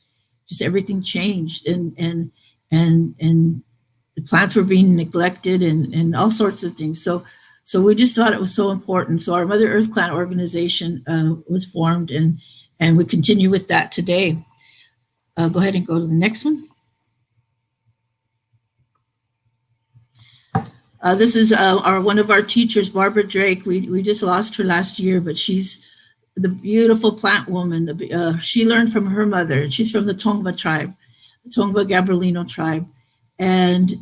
D: just everything changed and the plants were being neglected and all sorts of things. So we just thought it was so important. So our Mother Earth Clan organization was formed and we continue with that today. Go ahead and go to the next one. This is one of our teachers, Barbara Drake. We just lost her last year, but she's the beautiful plant woman. She learned from her mother. She's from the Tongva tribe, the Tongva Gabrielino tribe. And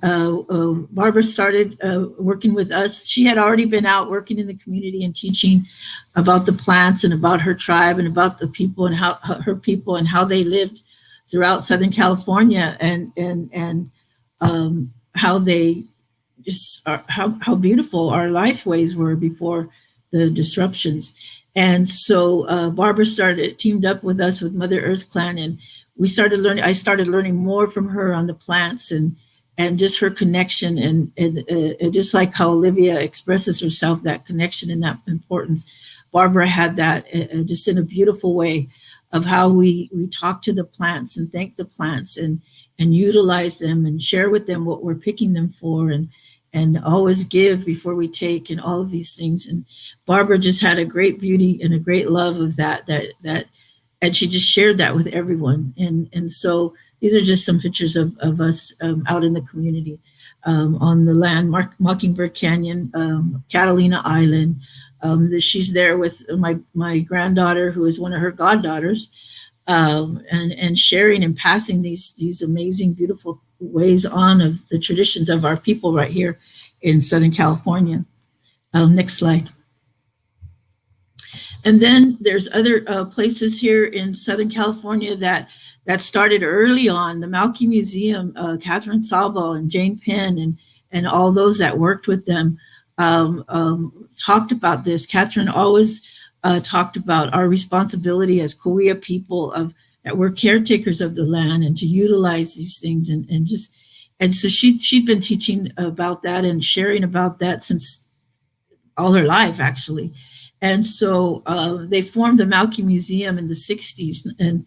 D: Barbara started working with us. She had already been out working in the community and teaching about the plants and about her tribe and about the people and how her people and how they lived throughout Southern California, and how they just are, how beautiful our lifeways were before the disruptions. And so Barbara teamed up with us with Mother Earth Clan, and I started learning more from her on the plants and just her connection, and just like how Olivia expresses herself, that connection and that importance. Barbara had that just in a beautiful way of how we talk to the plants and thank the plants and utilize them and share with them what we're picking them for, and always give before we take, and all of these things. And Barbara just had a great beauty and a great love of that, and she just shared that with everyone. And so these are just some pictures of us out in the community, on the land, Mockingbird Canyon, Catalina Island. She's there with my granddaughter, who is one of her goddaughters, and sharing and passing these amazing, beautiful ways on of the traditions of our people right here in Southern California. Next slide. And then there's other places here in Southern California that started early on. The Malky Museum, Catherine Sabal and Jane Penn and all those that worked with them talked about this. Catherine always talked about our responsibility as Cahuilla people that we're caretakers of the land and to utilize these things, and so she'd been teaching about that and sharing about that since all her life, actually. And so they formed the Malky Museum in the 60s, and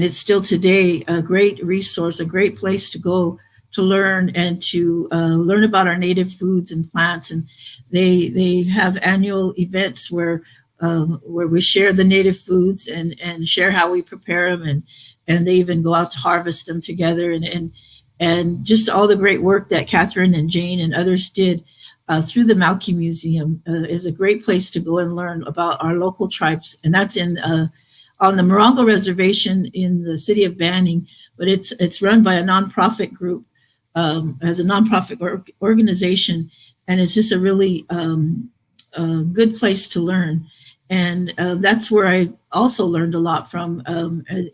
D: it's still today a great resource, a great place to go to learn and to learn about our native foods and plants. And they have annual events where we share the native foods and share how we prepare them, and they even go out to harvest them together, and just all the great work that Catherine and Jane and others did through the Malky Museum is a great place to go and learn about our local tribes. And that's on the Morongo Reservation in the city of Banning, but it's run by a nonprofit group, as a nonprofit organization, and it's just a really good place to learn. And that's where I also learned a lot from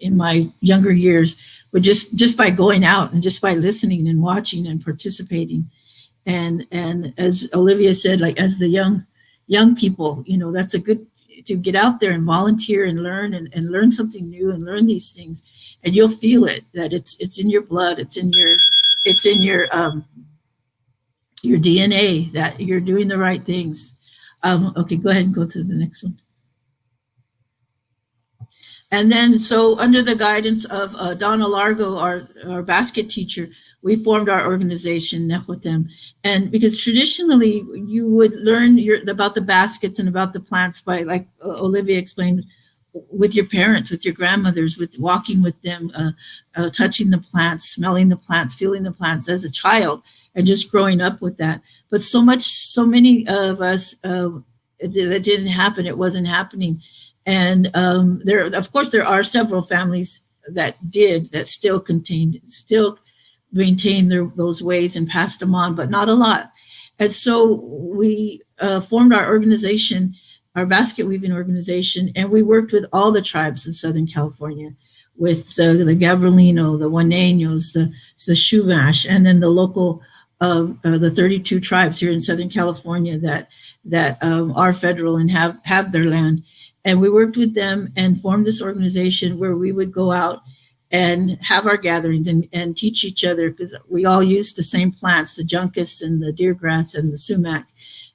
D: in my younger years, but just by going out and just by listening and watching and participating. And as Olivia said, like as the young people, that's a good to get out there and volunteer and learn and learn something new and learn these things, and you'll feel it, that it's in your blood, it's in your DNA, that you're doing the right things. Okay, go ahead and go to the next one. And then, so under the guidance of Donna Largo, our basket teacher, we formed our organization, Nehuatem. And because traditionally you would learn about the baskets and about the plants by, like Olivia explained, with your parents, with your grandmothers, with walking with them, touching the plants, smelling the plants, feeling the plants as a child, and just growing up with that. But so many of us, that didn't happen. It wasn't happening. And there are several families that still maintain those ways and passed them on, but not a lot. And so we formed our organization, our basket weaving organization, and we worked with all the tribes in Southern California, with the Gabrielino, the Juaneños, the Chumash, and then the local, the 32 tribes here in Southern California that are federal and have their land. And we worked with them and formed this organization where we would go out and have our gatherings and teach each other, because we all used the same plants, the juncus and the deergrass and the sumac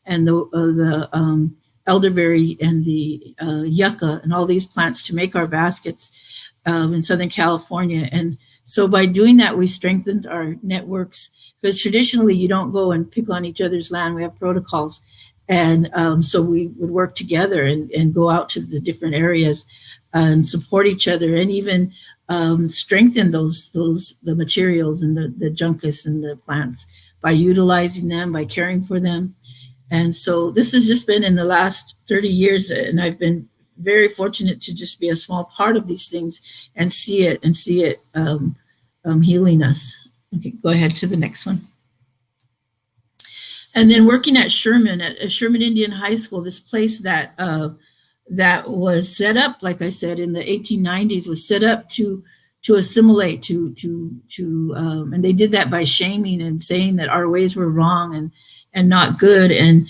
D: and the elderberry and the yucca and all these plants to make our baskets in Southern California. And so by doing that, we strengthened our networks, because traditionally you don't go and pick on each other's land. We have protocols. And so we would work together and go out to the different areas and support each other, and even strengthen the materials and the juncus and the plants by utilizing them, by caring for them. And so this has just been in the last 30 years, and I've been very fortunate to just be a small part of these things and see it healing us. Okay, go ahead to the next one. And then working at Sherman Indian High School, this place that that was set up, like I said, in the 1890s, was set up to assimilate, and they did that by shaming and saying that our ways were wrong and not good, and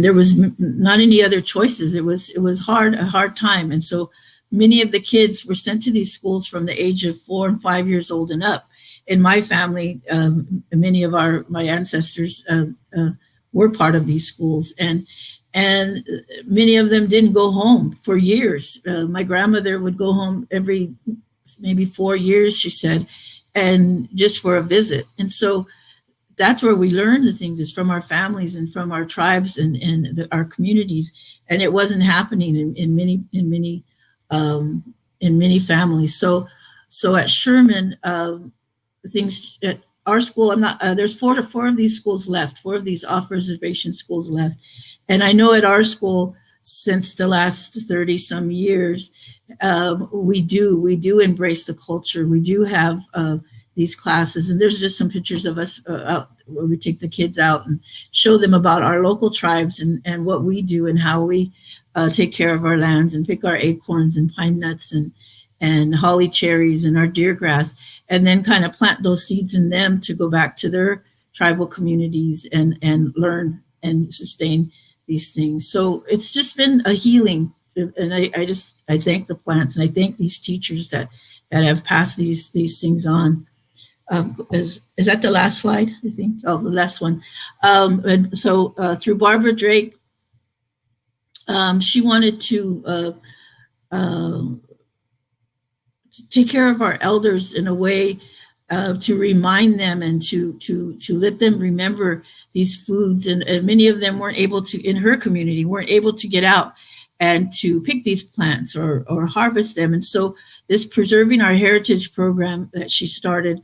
D: there was not any other choices. It was a hard time, and so many of the kids were sent to these schools from the age of 4 and 5 years old and up. In my family, many of my ancestors were part of these schools, and many of them didn't go home for years. My grandmother would go home every maybe 4 years, she said, and just for a visit. And so that's where we learn the things, is from our families and from our tribes and our communities. And it wasn't happening in many families. So at Sherman, things at our school, there's four of these schools left, 4 of these off-reservation schools left. And I know at our school, since the last 30 some years, we do embrace the culture. We do have these classes, and there's just some pictures of us out where we take the kids out and show them about our local tribes and what we do and how we take care of our lands and pick our acorns and pine nuts and holly cherries and our deer grass, and then kind of plant those seeds in them to go back to their tribal communities and learn and sustain these things. So it's just been a healing, and I thank the plants, and I thank these teachers that have passed these things on. Is that the last slide? I think. Oh, the last one. And so through Barbara Drake, she wanted to take care of our elders in a way to remind them and to let them remember these foods. And many of them weren't able to, in her community, weren't able to get out and to pick these plants or harvest them. And so this Preserving Our Heritage program that she started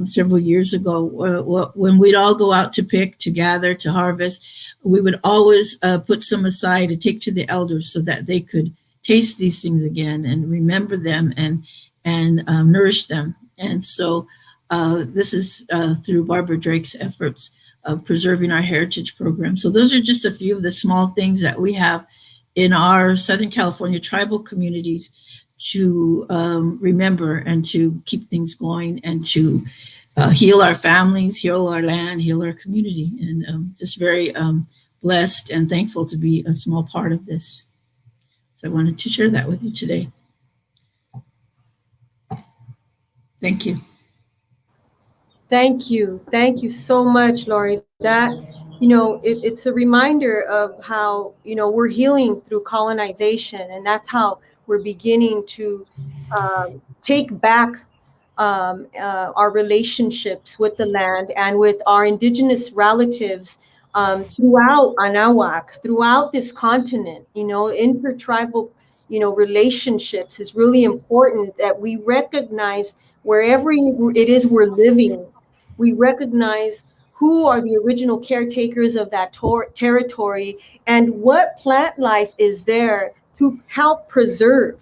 D: several years ago, when we'd all go out to pick, to gather, to harvest, we would always put some aside to take to the elders so that they could taste these things again and remember them and nourish them. And so this is through Barbara Drake's efforts of Preserving Our Heritage program. So those are just a few of the small things that we have in our Southern California tribal communities to remember and to keep things going and to heal our families, heal our land, heal our community. And just very blessed and thankful to be a small part of this. So I wanted to share that with you today. Thank you.
A: Thank you. Thank you so much, Lori. That, it's a reminder of how, we're healing through colonization, and that's how we're beginning to take back our relationships with the land and with our indigenous relatives throughout Anahuac, throughout this continent. Intertribal, relationships is really important, that we recognize wherever it is we're living, we recognize who are the original caretakers of that territory and what plant life is there to help preserve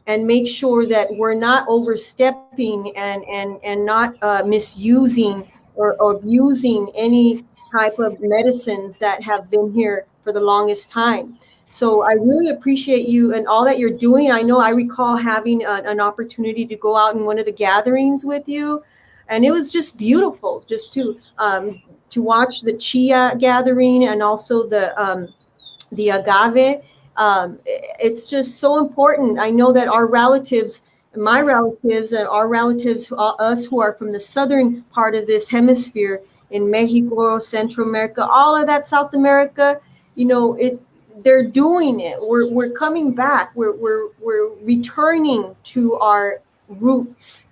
A: and make sure that we're not overstepping and not misusing or abusing any type of medicines that have been here for the longest time. So I really appreciate you and all that you're doing. I know I recall having an opportunity to go out in one of the gatherings with you, and it was just beautiful just to watch the chia gathering and also the agave. It's just so important. I know that our relatives, my relatives and our relatives, us who are from the southern part of this hemisphere in Mexico, Central America, all of that South America, they're doing it. We're coming back. We're returning to our roots,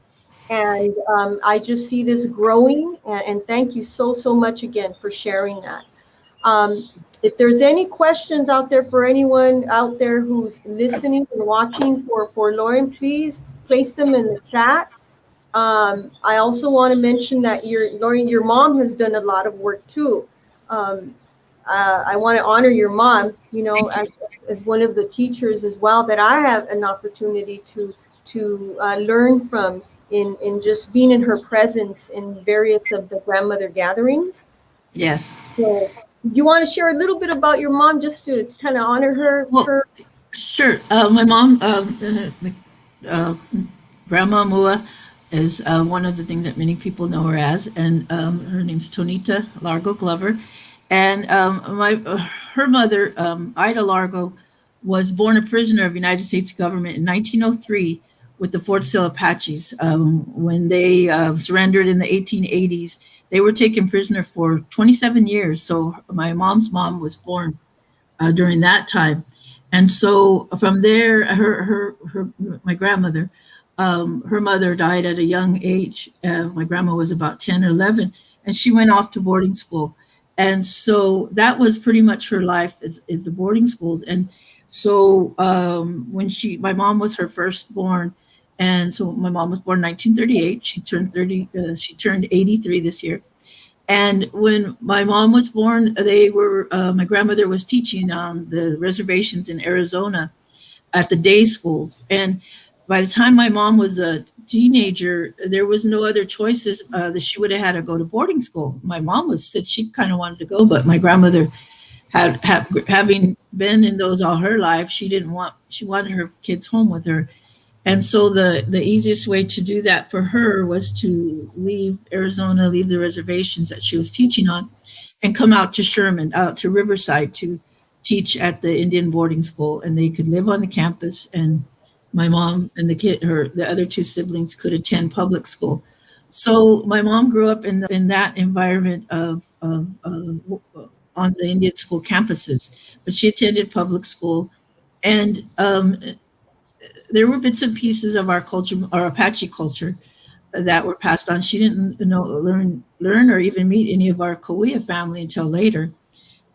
A: and I just see this growing. And thank you so much again for sharing that. If there's any questions out there for anyone out there who's listening and watching for Lauren, please place them in the chat. I also want to mention that Lauren, your mom has done a lot of work too. I want to honor your mom, as one of the teachers as well that I have an opportunity to learn from. in just being in her presence in various of the grandmother gatherings.
D: Yes.
A: So you want to share a little bit about your mom just to kind of honor her?
D: Well, sure. My mom, Grandma Mua, is one of the things that many people know her as, and her name's Tonita Largo Glover. And her mother, Ida Largo, was born a prisoner of the United States government in 1903 with the Fort Sill Apaches. When they surrendered in the 1880s, they were taken prisoner for 27 years. So my mom's mom was born during that time. And so from there, my grandmother, her mother died at a young age. My grandma was about 10 or 11, and she went off to boarding school. And so that was pretty much her life is the boarding schools. And so when my mom was her firstborn, and so my mom was born in 1938. She turned 83 this year. And when my mom was born, my grandmother was teaching on the reservations in Arizona at the day schools. And by the time my mom was a teenager, there was no other choices that she would have had to go to boarding school. My mom said she kind of wanted to go, but my grandmother having been in those all her life, she wanted her kids home with her. And so the easiest way to do that for her was to leave Arizona, leave the reservations that she was teaching on, and come out to Sherman, out to Riverside to teach at the Indian boarding school. And they could live on the campus, and my mom and the other two siblings could attend public school. So my mom grew up in that environment on the Indian school campuses, but she attended public school. And there were bits and pieces of our culture, our Apache culture, that were passed on. She didn't learn or even meet any of our Cahuilla family until later.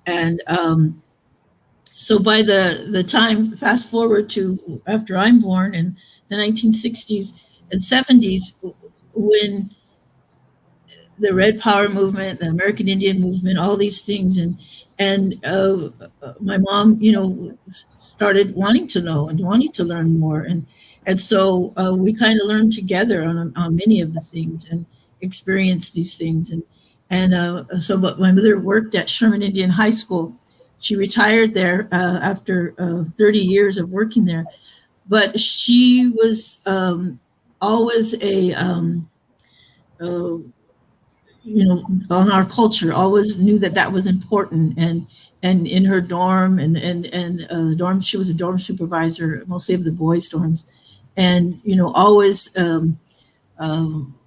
D: And so by the time, fast forward to after I'm born in the 1960s and 70s, when the Red Power movement, the American Indian movement, all these things, and my mom, started wanting to know and wanting to learn more, and so we kind of learned together on many of the things and experienced these things, but my mother worked at Sherman Indian High School. She retired there after 30 years of working there, but she was always on our culture, always knew that was important, and in her dorm and dorm, she was a dorm supervisor, mostly of the boys' dorms, and always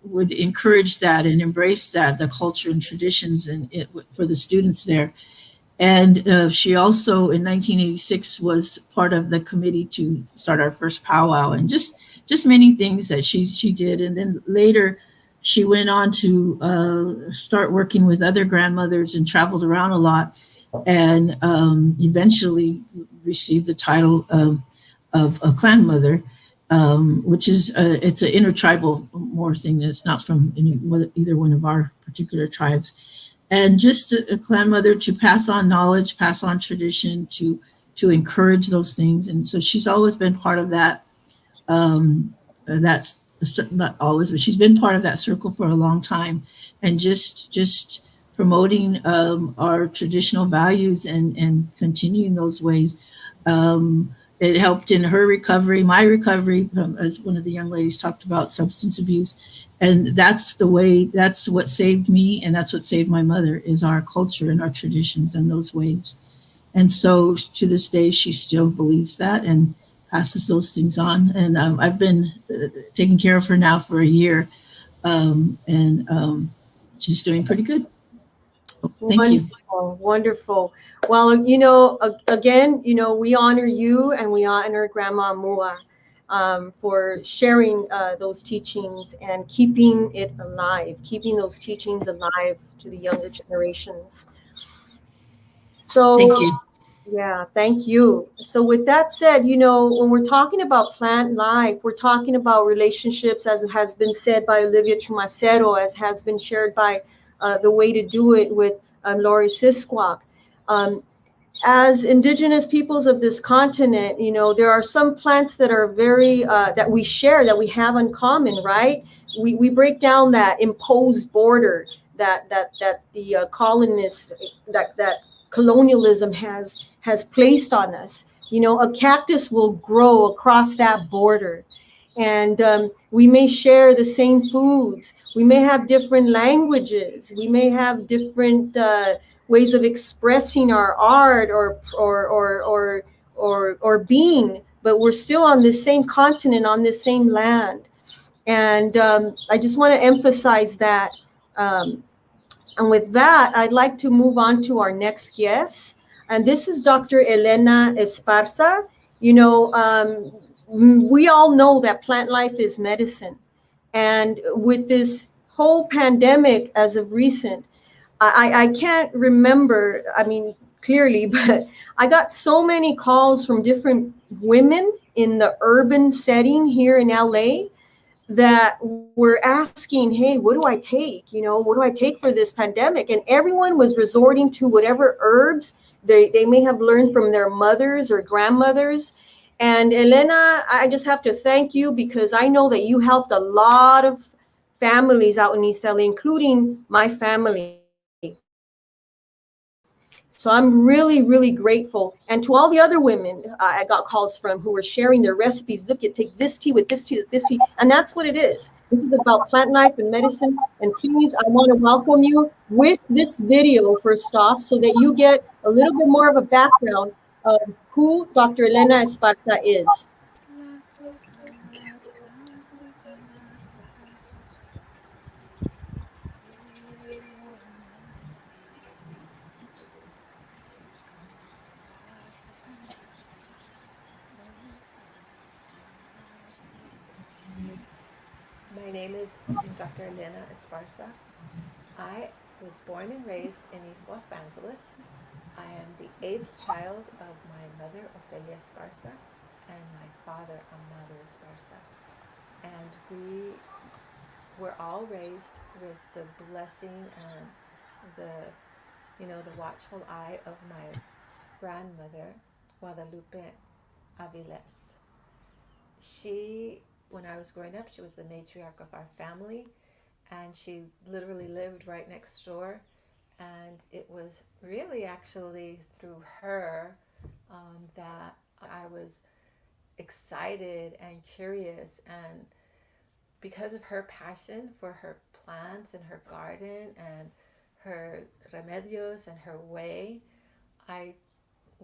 D: would encourage that and embrace the culture and traditions for the students there. And she also in 1986 was part of the committee to start our first powwow, and just many things that she did. And then later she went on to start working with other grandmothers and traveled around a lot, and eventually received the title of a clan mother, which is it's an intertribal more thing that's not from either one of our particular tribes. And just a clan mother to pass on knowledge, pass on tradition, to encourage those things. And so she's always been part of that. That's not always, but she's been part of that circle for a long time, and just promoting our traditional values and continuing those ways. It helped in her recovery, my recovery, as one of the young ladies talked about, substance abuse. And that's what saved me, and that's what saved my mother, is our culture and our traditions and those ways. And so to this day, she still believes that and passes those things on. And I've been taking care of her now for a year, and she's doing pretty good. Thank you.
A: Wonderful. Well, again, we honor you, and we honor Grandma Mua for sharing those teachings and keeping it alive, keeping those teachings alive to the younger generations. So,
D: thank you.
A: Yeah, thank you. So with that said, when we're talking about plant life, we're talking about relationships, as has been said by Olivia Chumacero, as has been shared by The Way to Do It with Lori Sisquoc. as indigenous peoples of this continent, you know, there are some plants that are very that we share, that we have in common, right? We break down that imposed border that the colonists, that colonialism has placed on us. You know, a cactus will grow across that border, and we may share the same foods. We may have different languages. We may have different ways of expressing our art or being, but we're still on the same continent, on the same land. And I just want to emphasize that. And with that, I'd like to move on to our next guest. And this is Dr. Elena Esparza. You know, we all know that plant life is medicine. And with this whole pandemic as of recent, I can't remember, I mean, clearly, but I got so many calls from different women in the urban setting here in LA that were asking, hey, what do I take? You know, what do I take for this pandemic? And everyone was resorting to whatever herbs they may have learned from their mothers or grandmothers. And Elena, I just have to thank you, because I know that you helped a lot of families out in East LA, including my family. So I'm really, really grateful. And to all the other women I got calls from who were sharing their recipes. Look, at take this tea with this tea with this tea. And that's what it is. This is about plant life and medicine. And please, I want to welcome you with this video first off, so that you get a little bit more of a background of who Dr. Elena Esparza is.
E: My name is Dr. Elena Esparza. I was born and raised in East Los Angeles. I am the 8th child of my mother, Olivia Esparza, and my father, Amado Esparza. And we were all raised with the blessing and the watchful eye of my grandmother, Guadalupe Aviles. She, when I was growing up, she was the matriarch of our family, and she literally lived right next door. And it was really actually through her that I was excited and curious, and because of her passion for her plants and her garden and her remedios and her way, I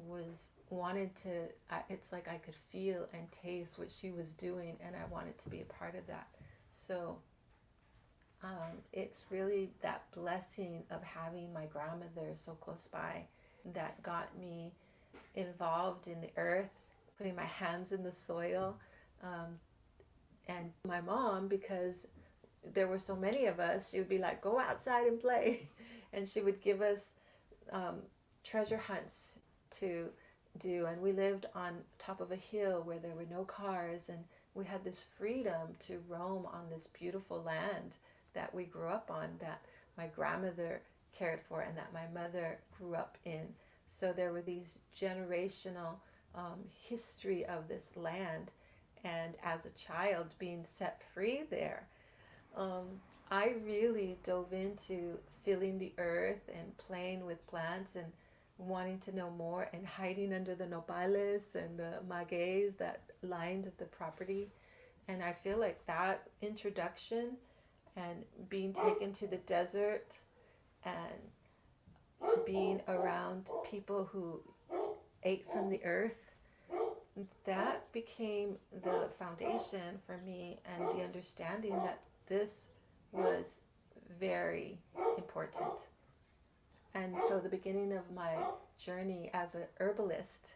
E: was wanted to, it's like I could feel and taste what she was doing, and I wanted to be a part of that. So it's really that blessing of having my grandmother so close by that got me involved in the earth, putting my hands in the soil. And my mom, because there were so many of us, she would be like, go outside and play. And she would give us treasure hunts to do. And we lived on top of a hill where there were no cars, and we had this freedom to roam on this beautiful land that we grew up on, that my grandmother cared for and that my mother grew up in. So there were these generational history of this land. And as a child being set free there, I really dove into feeling the earth and playing with plants and wanting to know more, and hiding under the nopales and the magueys that lined the property. And I feel like that introduction and being taken to the desert and being around people who ate from the earth, that became the foundation for me, and the understanding that this was very important. And so the beginning of my journey as an herbalist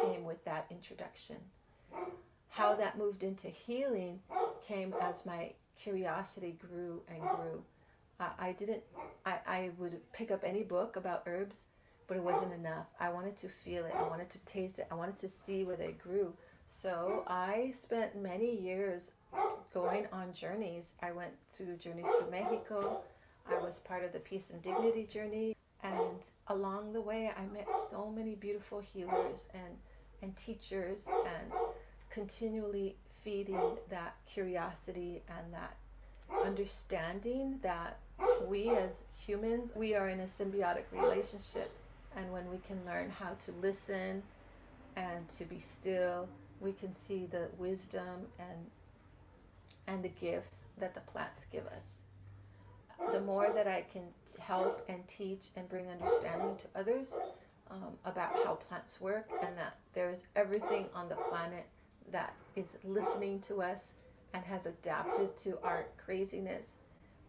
E: came with that introduction. How that moved into healing came as my curiosity grew and grew. I would pick up any book about herbs, but it wasn't enough. I wanted to feel it. I wanted to taste it. I wanted to see where they grew. So I spent many years going on journeys. I went through journeys through Mexico. I was part of the Peace and Dignity journey. And along the way, I met so many beautiful healers and teachers, and continually feeding that curiosity and that understanding that we as humans, we are in a symbiotic relationship. And when we can learn how to listen and to be still, we can see the wisdom and the gifts that the plants give us. The more that I can help and teach and bring understanding to others about how plants work, and that there is everything on the planet that is listening to us and has adapted to our craziness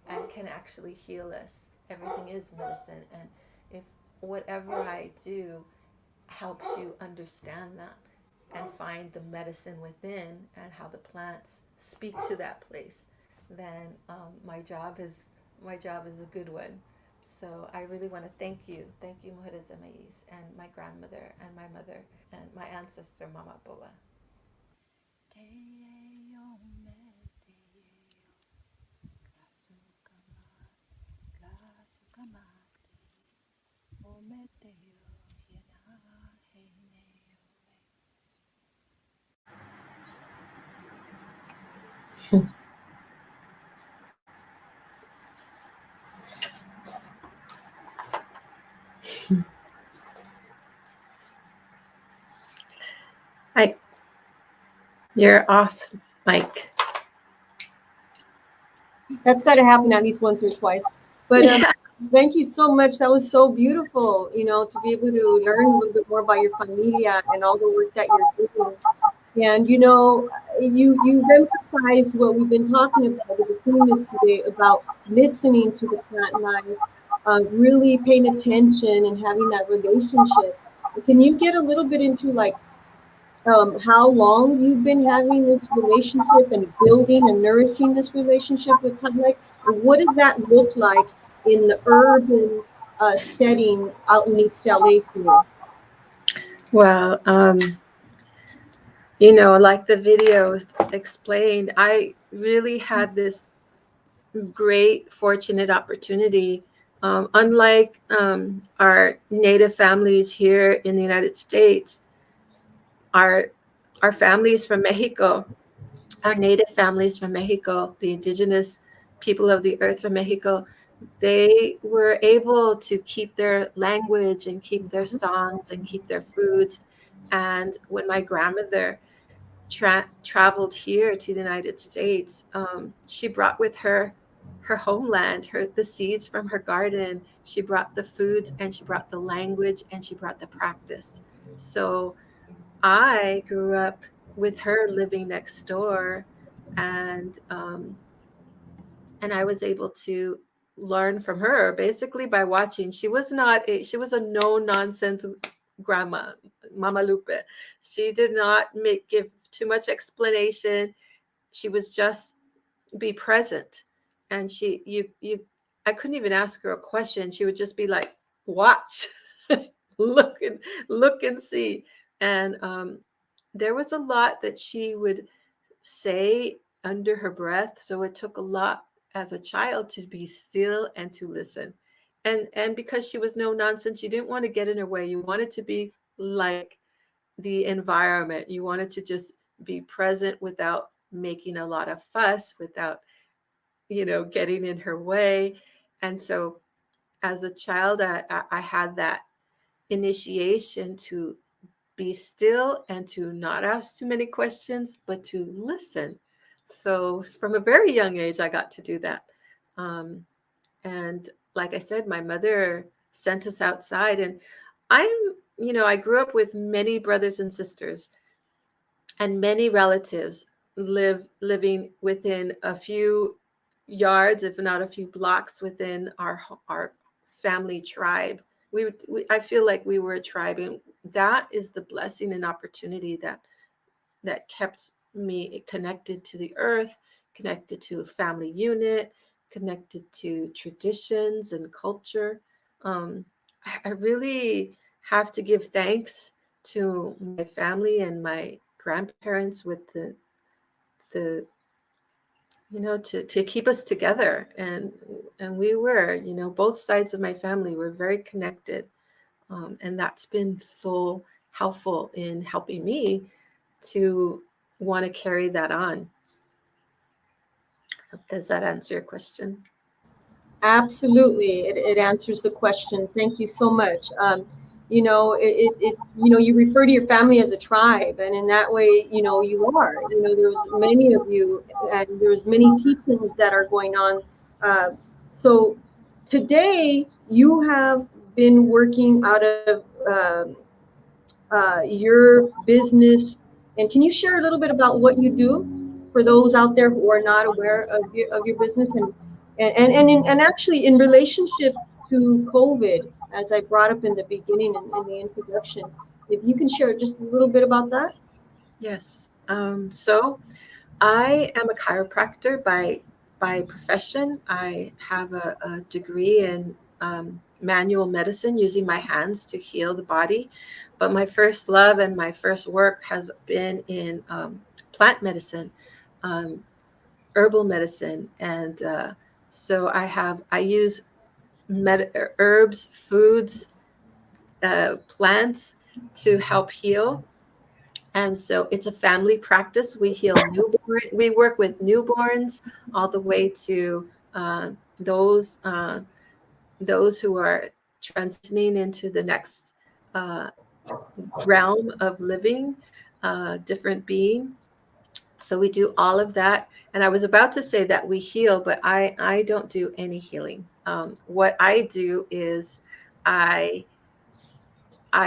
E: and can actually heal us. Everything is medicine, and if whatever I do helps you understand that and find the medicine within and how the plants speak to that place, then my job is a good one. So I really want to thank you, Mujeres de Maiz, and my grandmother and my mother and my ancestor, Mama Bola. You're off, Mike.
A: That's got to happen at least once or twice. But thank you so much. That was so beautiful, to be able to learn a little bit more about your familia and all the work that you're doing. And you've emphasized what we've been talking about with the theme is today about listening to the plant life, really paying attention and having that relationship. Can you get a little bit into how long you've been having this relationship and building and nourishing this relationship with plant life? And what does that look like in the urban setting out in East LA for you?
E: Well, like the video explained, I really had this great, fortunate opportunity. Unlike our native families here in the United States, our families from Mexico, our native families from Mexico, the indigenous people of the earth from Mexico, they were able to keep their language and keep their songs and keep their foods. And when my grandmother traveled here to the United States, she brought with her homeland, the seeds from her garden. She brought the foods, and she brought the language, and she brought the practice. So I grew up with her living next door, and I was able to learn from her basically by watching. She was a no nonsense grandma, Mama Lupe. She did not give too much explanation. She was just be present, and I couldn't even ask her a question. She would just be like, watch, look and see. And there was a lot that she would say under her breath, so it took a lot as a child to be still and to listen. And because she was no nonsense, you didn't want to get in her way. You wanted to be like the environment. You wanted to just be present without making a lot of fuss, without getting in her way. And so as a child, I had that initiation to be still and to not ask too many questions, but to listen. So from a very young age, I got to do that. And like I said, my mother sent us outside, and I grew up with many brothers and sisters and many relatives living within a few yards, if not a few blocks, within our family tribe. I feel like we were a tribe, and that is the blessing and opportunity that kept me connected to the earth, connected to a family unit, connected to traditions and culture. I really have to give thanks to my family and my grandparents with the to keep us together. And we were, both sides of my family were very connected. And that's been so helpful in helping me to want to carry that on. Does that answer your question?
A: Absolutely, it answers the question. Thank you so much. You refer to your family as a tribe, and in that way, you are. There's many of you, and there's many teachings that are going on. So today, you have been working out of your business, and can you share a little bit about what you do for those out there who are not aware of your business, and actually in relationship to COVID, as I brought up in the beginning in the introduction, if you can share just a little bit about that?
E: Yes. So I am a chiropractor by profession. I have a degree in manual medicine, using my hands to heal the body. But my first love and my first work has been in plant medicine, herbal medicine. And so I use herbs, foods, plants to help heal. And so it's a family practice. We we work with newborns all the way to those who are transitioning into the next realm of living, different being. So we do all of that. And I was about to say that we heal, but I don't do any healing. What I do is I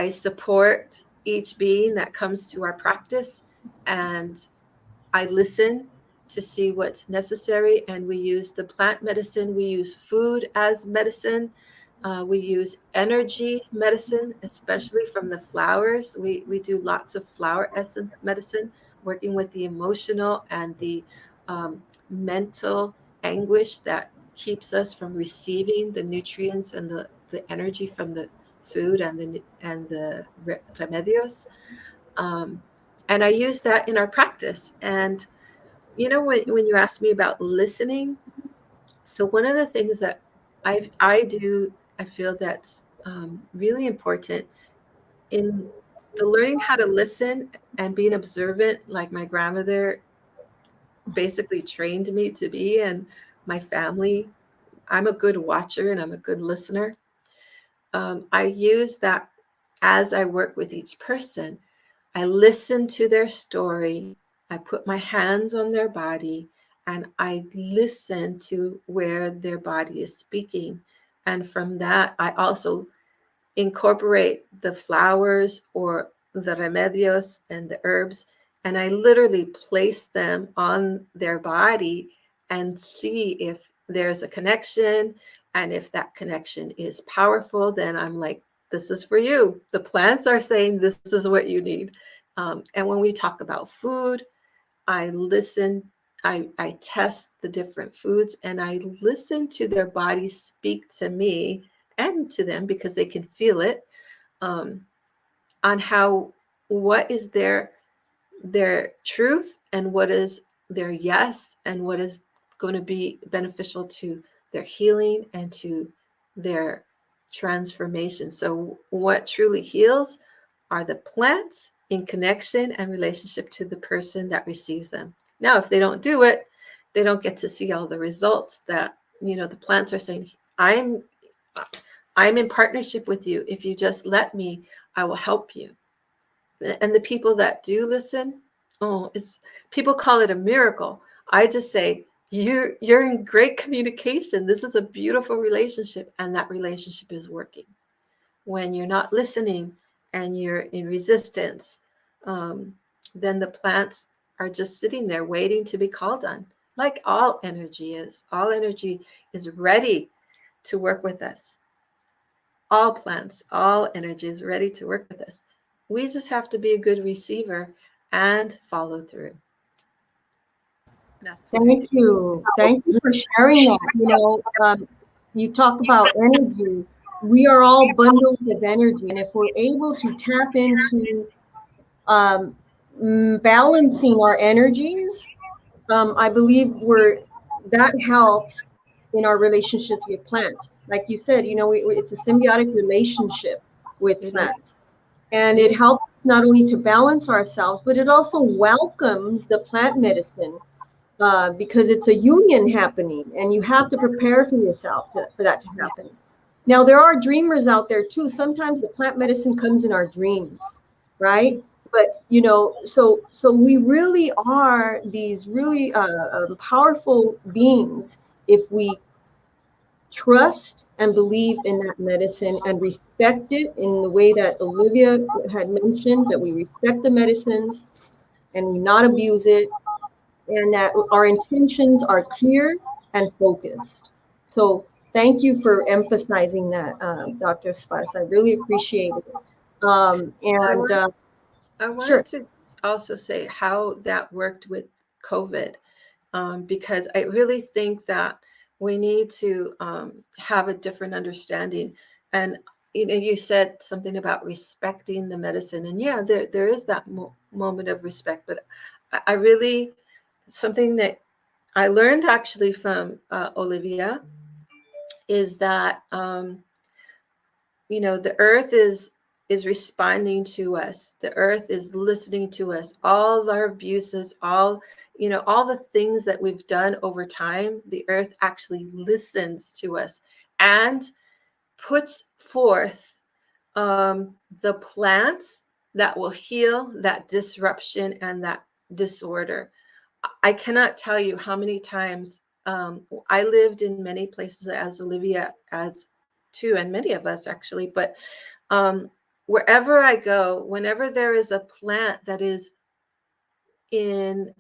E: support each being that comes to our practice, and I listen to see what's necessary. And we use the plant medicine, we use food as medicine, we use energy medicine, especially from the flowers. We do lots of flower essence medicine, working with the emotional and the mental anguish that keeps us from receiving the nutrients and the energy from the food and the remedios. And I use that in our practice. And when you ask me about listening, so one of the things that I do, I feel that's really important in the learning how to listen and being observant, like my grandmother basically trained me to be, and my family. I'm a good watcher and I'm a good listener. I use that as I work with each person. I listen to their story. I put my hands on their body and I listen to where their body is speaking. And from that, I also incorporate the flowers or the remedios and the herbs, and I literally place them on their body and see if there's a connection. And if that connection is powerful, then I'm like, this is for you. The plants are saying this is what you need. And when we talk about food, I listen, I test the different foods, and I listen to their bodies speak to me and to them, because they can feel it, on what is their truth and what is their yes, and what is going to be beneficial to their healing and to their transformation. So what truly heals are the plants in connection and relationship to the person that receives them. Now, if they don't do it, they don't get to see all the results that, the plants are saying, I'm in partnership with you. If you just let me, I will help you. And the people that do listen, people call it a miracle. I just say, you're in great communication. This is a beautiful relationship, and that relationship is working. When you're not listening and you're in resistance, then the plants are just sitting there waiting to be called on, like all energy is. All energy is ready to work with us. All plants, all energy is ready to work with us. We just have to be a good receiver and follow through.
A: Thank you. Thank you for sharing that. You talk about energy. We are all bundles of energy. And if we're able to tap into balancing our energies, I believe we're that helps in our relationships with plants. Like you said, it's a symbiotic relationship with
E: It
A: plants.
E: is.
A: And
E: It
A: it
E: is.
A: helps not only to balance ourselves, but it also welcomes the plant medicine because it's a union happening, and you have to prepare for yourself for that to happen. Now, there are dreamers out there too. Sometimes the plant medicine comes in our dreams, right? But so we really are these really powerful beings if we trust and believe in that medicine and respect it in the way that Olivia had mentioned, that we respect the medicines and we not abuse it, and that our intentions are clear and focused. So thank you for emphasizing that, Dr. Esparza. I really appreciate it. And
E: I
A: sure.
E: wanted to also say how that worked with COVID, because I really think that we need to have a different understanding. And you said something about respecting the medicine, and yeah, there is that moment of respect. But I really, something that I learned actually from Olivia is that the earth is responding to us. The earth is listening to us. All of our abuses, all the things that we've done over time, the earth actually listens to us and puts forth the plants that will heal that disruption and that disorder. I cannot tell you how many times I lived in many places, as Olivia as too, and many of us actually, but wherever I go, whenever there is a plant that is in,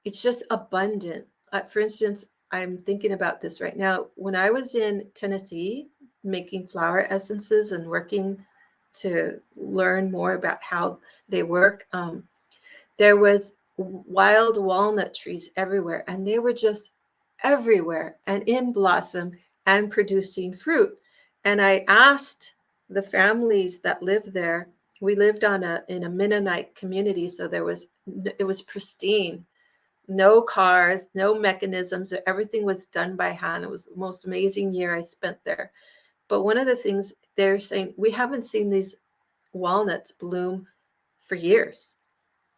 E: it's just abundant. For instance, I'm thinking about this right now. When I was in Tennessee making flower essences and working to learn more about how they work, there was wild walnut trees everywhere, and they were just everywhere and in blossom and producing fruit. And I asked the families that lived there. We lived in a Mennonite community, so it was pristine. No cars, no mechanisms. Everything was done by hand. It was the most amazing year I spent there. But one of the things they're saying, we haven't seen these walnuts bloom for years.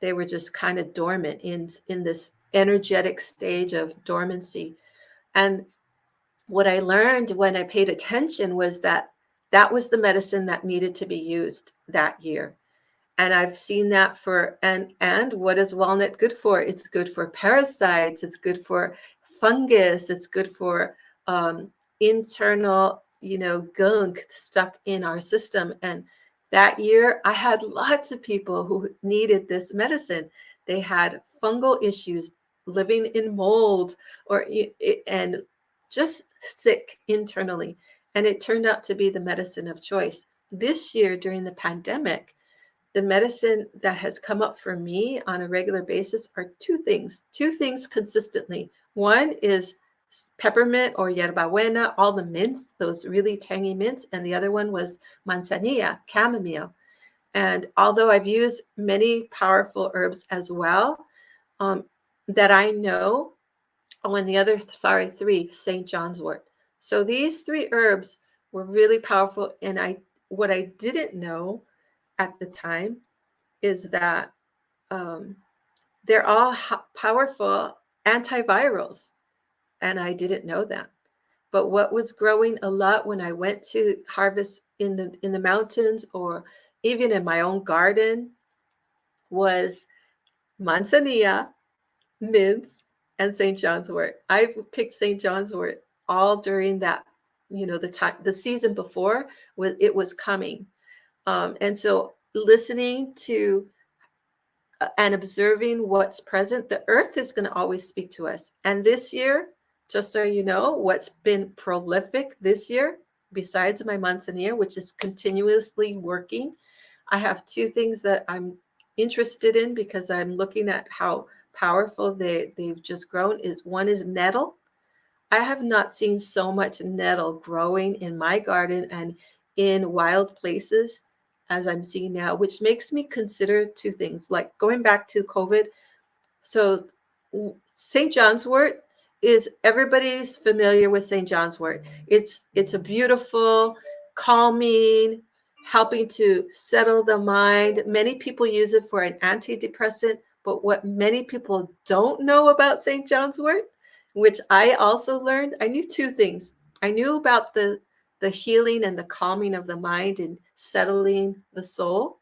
E: They were just kind of dormant in this energetic stage of dormancy. And what I learned when I paid attention was that that was the medicine that needed to be used that year. And I've seen that and what is walnut good for? It's good for parasites. It's good for fungus. It's good for internal, gunk stuck in our system. And that year, I had lots of people who needed this medicine. They had fungal issues, living in mold, and just sick internally. And it turned out to be the medicine of choice. This year, during the pandemic, the medicine that has come up for me on a regular basis are two things consistently. One is peppermint or yerba buena, all the mints, those really tangy mints. And the other one was manzanilla, chamomile. And although I've used many powerful herbs as well, that I know, and the other, three, St. John's wort. So these three herbs were really powerful. And what I didn't know at the time is that they're all powerful antivirals. And I didn't know that. But what was growing a lot when I went to harvest in the mountains or even in my own garden was manzanilla, mints, and St. John's wort. I picked St. John's wort all during that, the season before it was coming. And so listening to and observing what's present, the earth is going to always speak to us. And this year, just so you know, what's been prolific this year, besides my manzanilla, which is continuously working, I have two things that I'm interested in because I'm looking at how powerful they've just grown. One is nettle. I have not seen so much nettle growing in my garden and in wild places as I'm seeing now, which makes me consider two things, like going back to COVID. So St. John's wort is, everybody's familiar with St. John's wort. It's a beautiful, calming, helping to settle the mind. Many people use it for an antidepressant, but what many people don't know about St. John's wort, which I also learned, I knew two things. I knew about the healing and the calming of the mind and settling the soul.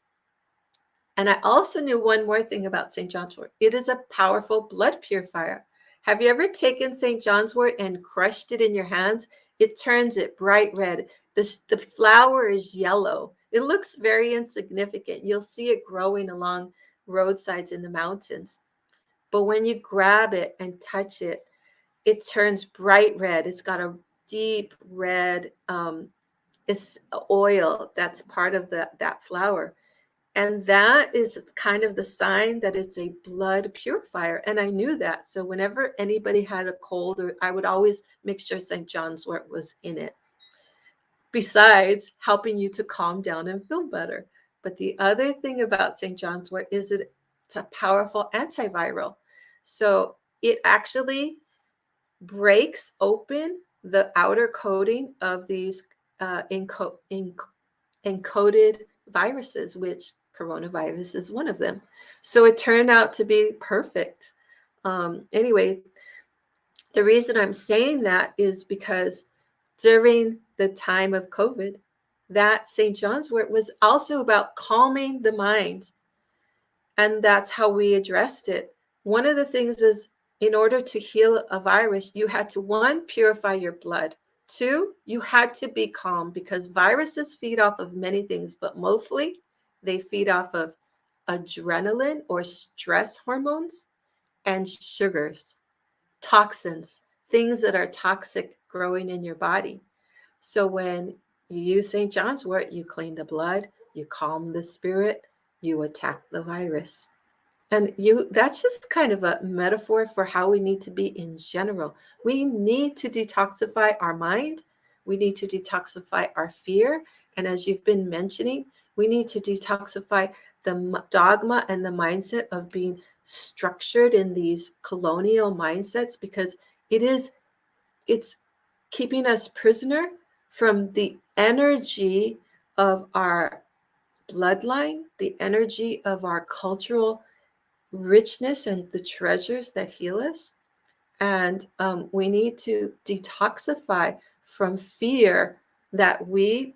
E: And I also knew one more thing about St. John's wort. It is a powerful blood purifier. Have you ever taken St. John's wort and crushed it in your hands? It turns it bright red. The flower is yellow. It looks very insignificant. You'll see it growing along roadsides in the mountains. But when you grab it and touch it, it turns bright red. It's got a deep red it's oil that's part of that flower. And that is kind of the sign that it's a blood purifier. And I knew that. So whenever anybody had a cold, or I would always make sure St. John's wort was in it, besides helping you to calm down and feel better. But the other thing about St. John's wort is it's a powerful antiviral. So it actually breaks open the outer coating of these encoded viruses, which coronavirus is one of them. So it turned out to be perfect. Anyway, the reason I'm saying that is because during the time of COVID, that St. John's wort was also about calming the mind. And that's how we addressed it. One of the things is, in order to heal a virus, you had to, one, purify your blood. Two, you had to be calm, because viruses feed off of many things, but mostly they feed off of adrenaline or stress hormones and sugars, toxins, things that are toxic growing in your body. So when you use St. John's wort, you clean the blood, you calm the spirit, you attack the virus. And that's just kind of a metaphor for how we need to be in general. We need to detoxify our mind. We need to detoxify our fear. And as you've been mentioning, we need to detoxify the dogma and the mindset of being structured in these colonial mindsets, because it's keeping us prisoner from the energy of our bloodline, the energy of our cultural richness and the treasures that heal us. And we need to detoxify from fear that we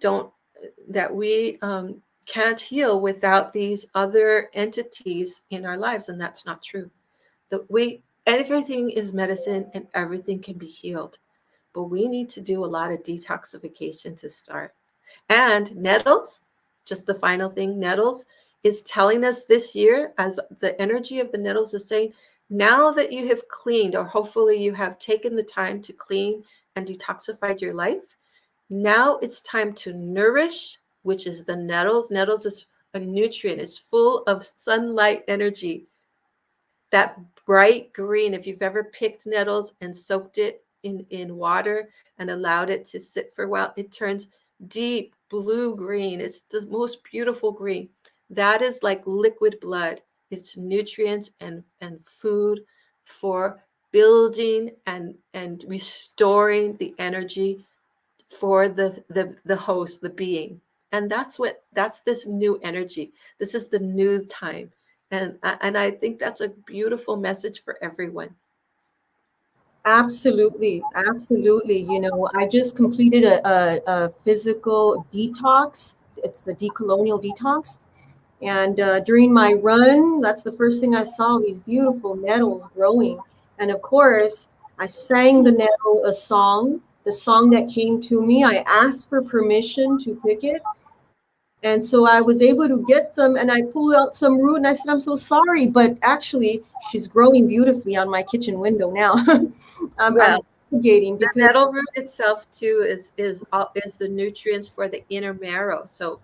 E: can't heal without these other entities in our lives. And that's not true. Everything is medicine and everything can be healed, but we need to do a lot of detoxification to start. And nettles, just the final thing, nettles is telling us this year, as the energy of the nettles is saying, now that you have cleaned, or hopefully you have taken the time to clean and detoxified your life, now it's time to nourish, which is the nettles. Nettles is a nutrient. It's full of sunlight energy. That bright green, if you've ever picked nettles and soaked it in water and allowed it to sit for a while, it turns deep blue green. It's the most beautiful green. That is like liquid blood. It's nutrients and food for building and restoring the energy for the host, the being. And that's this new energy. This is the new time. And I think that's a beautiful message for everyone.
A: Absolutely. Absolutely. I just completed a physical detox. It's a decolonial detox. And during my run, that's the first thing I saw, these beautiful nettles growing. And of course, I sang the nettle a song, the song that came to me. I asked for permission to pick it. And so I was able to get some, and I pulled out some root, and I said, I'm so sorry, but actually she's growing beautifully on my kitchen window now. I'm propagating because
E: the nettle root itself too is the nutrients for the inner marrow. So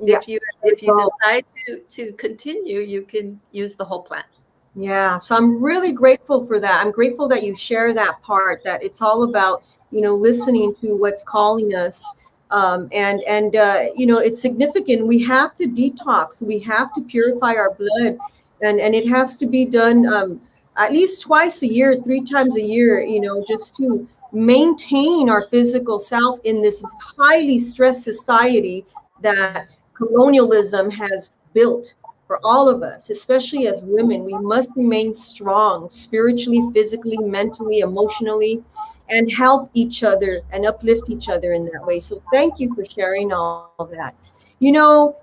E: if you decide to continue, you can use the whole plant.
A: Yeah, so I'm really grateful for that. I'm grateful that you share that part, that it's all about, listening to what's calling us. It's significant. We have to detox. We have to purify our blood, and it has to be done at least twice a year, 3 times a year, just to maintain our physical self in this highly stressed society that colonialism has built for all of us, especially as women. We must remain strong spiritually, physically, mentally, emotionally, and help each other and uplift each other in that way. So thank you for sharing all that.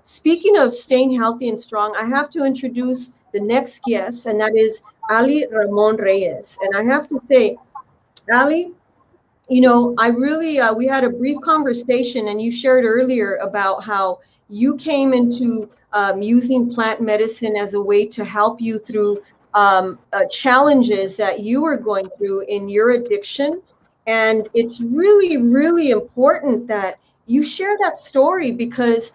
A: Speaking of staying healthy and strong, I have to introduce the next guest, and that is Alli Ramon Reyes. And I have to say, Alli, I really, we had a brief conversation, and you shared earlier about how you came into using plant medicine as a way to help you through challenges that you were going through in your addiction. And it's really, really important that you share that story because,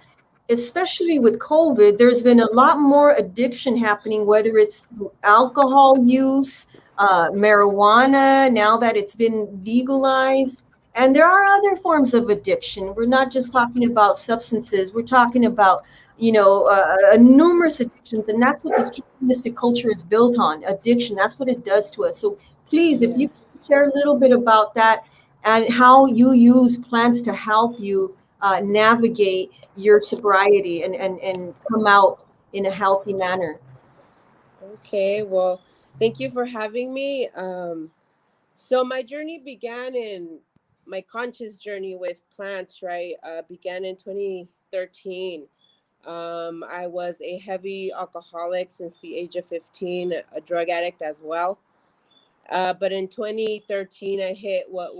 A: especially with COVID, there's been a lot more addiction happening, whether it's through alcohol use, marijuana, now that it's been legalized. And there are other forms of addiction. We're not just talking about substances. We're talking about, numerous addictions. And that's what this capitalistic culture is built on, addiction. That's what it does to us. So please, if you can share a little bit about that and how you use plants to help you navigate your sobriety and come out in a healthy manner.
F: Okay, well, thank you for having me. So my journey began in my conscious journey with plants, right? Began in 2013. I was a heavy alcoholic since the age of 15, a drug addict as well. But in 2013, I hit what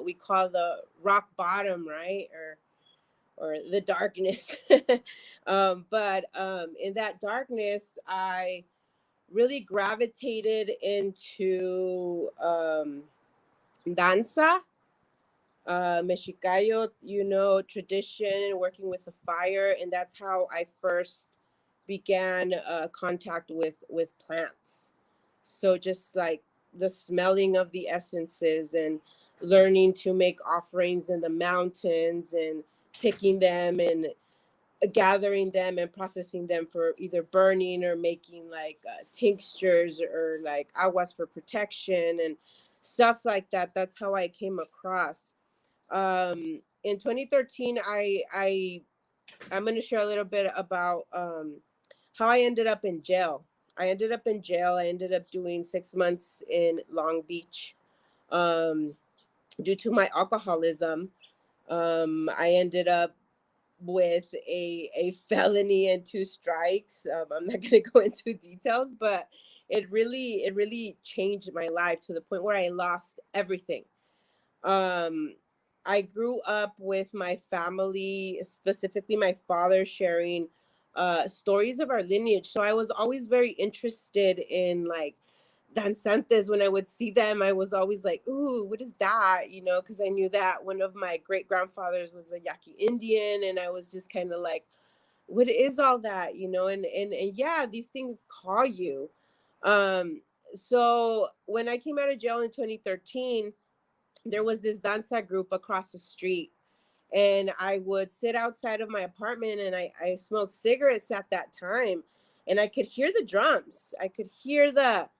F: we call the rock bottom, right? Or the darkness. But in that darkness, I really gravitated into danza, Mexicayo, tradition, working with the fire. And that's how I first began contact with plants. So just like the smelling of the essences and learning to make offerings in the mountains and picking them and gathering them and processing them for either burning or making like tinctures or like aguas for protection and stuff like that. That's how I came across. In 2013, I'm going to share a little bit about how I ended up in jail. I ended up doing 6 months in Long Beach due to my alcoholism. I ended up with a felony and 2 strikes. I'm not going to go into details, but it really changed my life to the point where I lost everything. I grew up with my family, specifically my father, sharing stories of our lineage. So I was always very interested in like danzantes. When I would see them, I was always like, ooh, what is that? Because I knew that one of my great grandfathers was a Yaqui Indian. And I was just kind of like, what is all that? And yeah, these things call you. So when I came out of jail in 2013, there was this danza group across the street. And I would sit outside of my apartment and I smoked cigarettes at that time. And I could hear the drums. I could hear those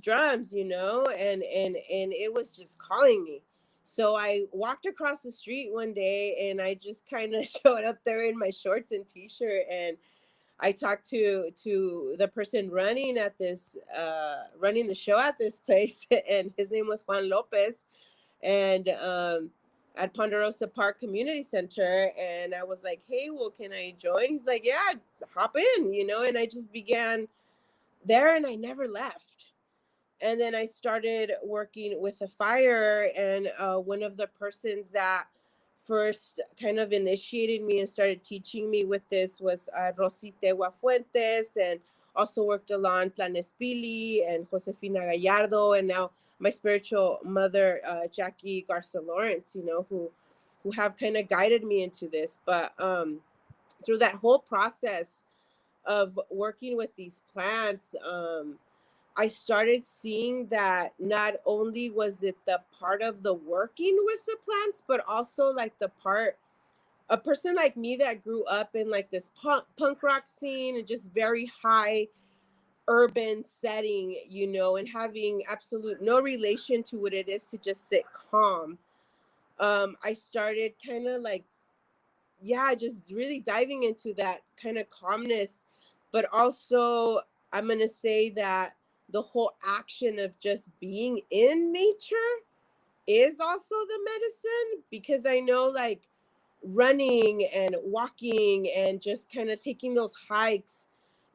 F: drums, and it was just calling me. So I walked across the street one day and I just kind of showed up there in my shorts and t-shirt, and I talked to the person running the show at this place, and his name was Juan Lopez, and at Ponderosa Park Community Center. And I was like, hey, well, can I join? He's like, yeah, hop in, and I just began there and I never left. And then I started working with the fire, and one of the persons that first kind of initiated me and started teaching me with this was Rositewa Fuentes, and also worked along Tlanespili and Josefina Gallardo, and now my spiritual mother, Jackie Garza Lawrence, who have kind of guided me into this. But through that whole process of working with these plants, I started seeing that not only was it the part of the working with the plants, but also like a person like me that grew up in like this punk rock scene and just very high urban setting, you know, and having absolute no relation to what it is to just sit calm, I started kind of like, yeah, just really diving into that kind of calmness. But also, I'm going to say that the whole action of just being in nature is also the medicine, because I know like running and walking and just kind of taking those hikes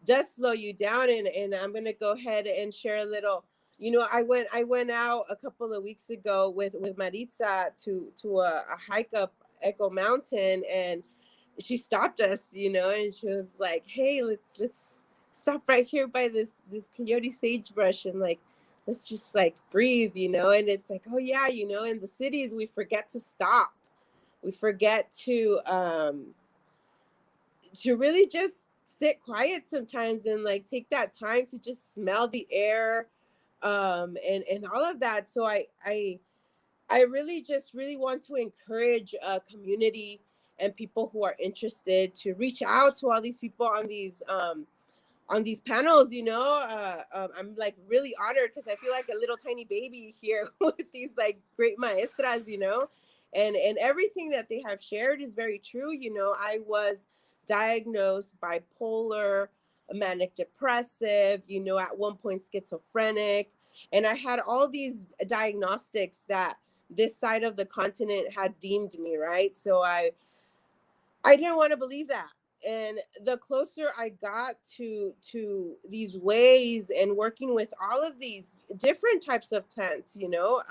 F: does slow you down. And I'm going to go ahead and share a little. You know, I went out a couple of weeks ago with Maritza to a hike up Echo Mountain, and she stopped us, you know, and she was like, "Hey, let's stop right here by this coyote sagebrush and like let's just like breathe," you know. And it's like, oh yeah, you know, in the cities we forget to stop. We forget to really just sit quiet sometimes and like take that time to just smell the air, and all of that. So I really just really want to encourage a community and people who are interested to reach out to all these people on these panels, you know. I'm like really honored because I feel like a little tiny baby here with these like great maestras, you know, and everything that they have shared is very true. You know, I was diagnosed bipolar, manic depressive, you know, at one point schizophrenic, and I had all these diagnostics that this side of the continent had deemed me, right? So I didn't want to believe that. And the closer I got to these ways and working with all of these different types of plants, you know,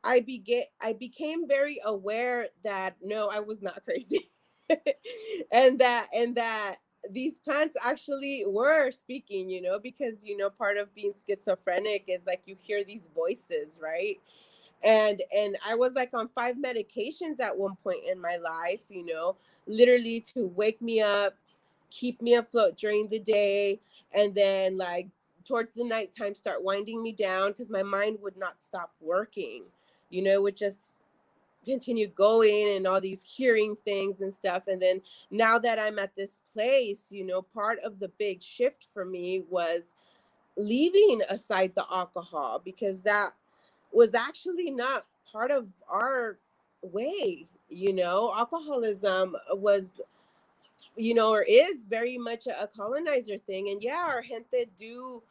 F: I became very aware that no, I was not crazy. and that these plants actually were speaking, you know, because you know part of being schizophrenic is like you hear these voices, right? And I was like on 5 medications at one point in my life, you know, literally to wake me up, keep me afloat during the day, and then like towards the nighttime start winding me down because my mind would not stop working. You know, it would just continue going and all these hearing things and stuff. And then now that I'm at this place, you know, part of the big shift for me was leaving aside the alcohol, because that was actually not part of our way. You know, alcoholism was, you know, or is very much a colonizer thing. And yeah, our gente do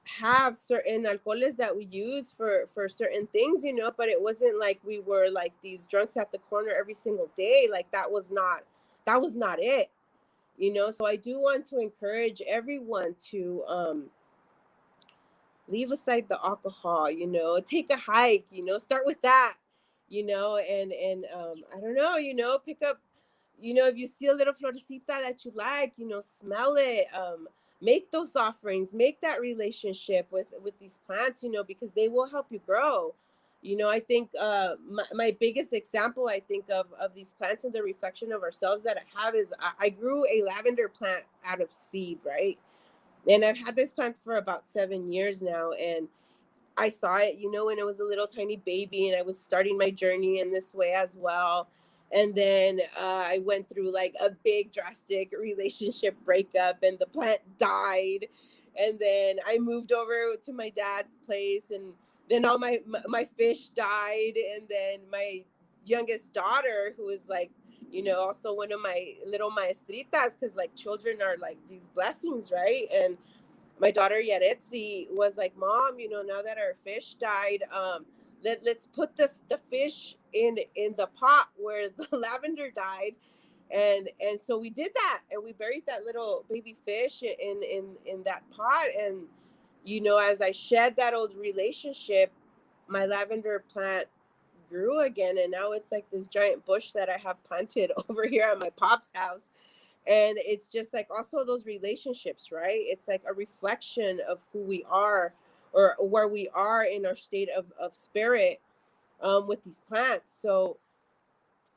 F: have certain alcohols that we use for certain things, you know, but it wasn't like we were like these drunks at the corner every single day. Like that was not it, you know. So I do want to encourage everyone to leave aside the alcohol, you know, take a hike, you know, start with that, you know, and I don't know, you know, pick up, you know, if you see a little florecita that you like, you know, smell it, make those offerings, make that relationship with these plants, you know, because they will help you grow. You know, I think my biggest example I think of these plants and the reflection of ourselves that I have is I grew a lavender plant out of seed, right? And I've had this plant for about 7 years now. And I saw it, you know, when it was a little tiny baby, and I was starting my journey in this way as well. And then I went through like a big drastic relationship breakup, and the plant died. And then I moved over to my dad's place, and then all my fish died. And then my youngest daughter, who is like, you know, also one of my little maestritas, because like children are like these blessings, right? And my daughter Yaretsi was like, "Mom, you know, now that our fish died, let's put the fish in the pot where the lavender died." And so we did that, and we buried that little baby fish in that pot. And you know, as I shed that old relationship, my lavender plant grew again, and now it's like this giant bush that I have planted over here at my pop's house. And it's just like also those relationships, right? It's like a reflection of who we are, or where we are in our state of spirit, with these plants. So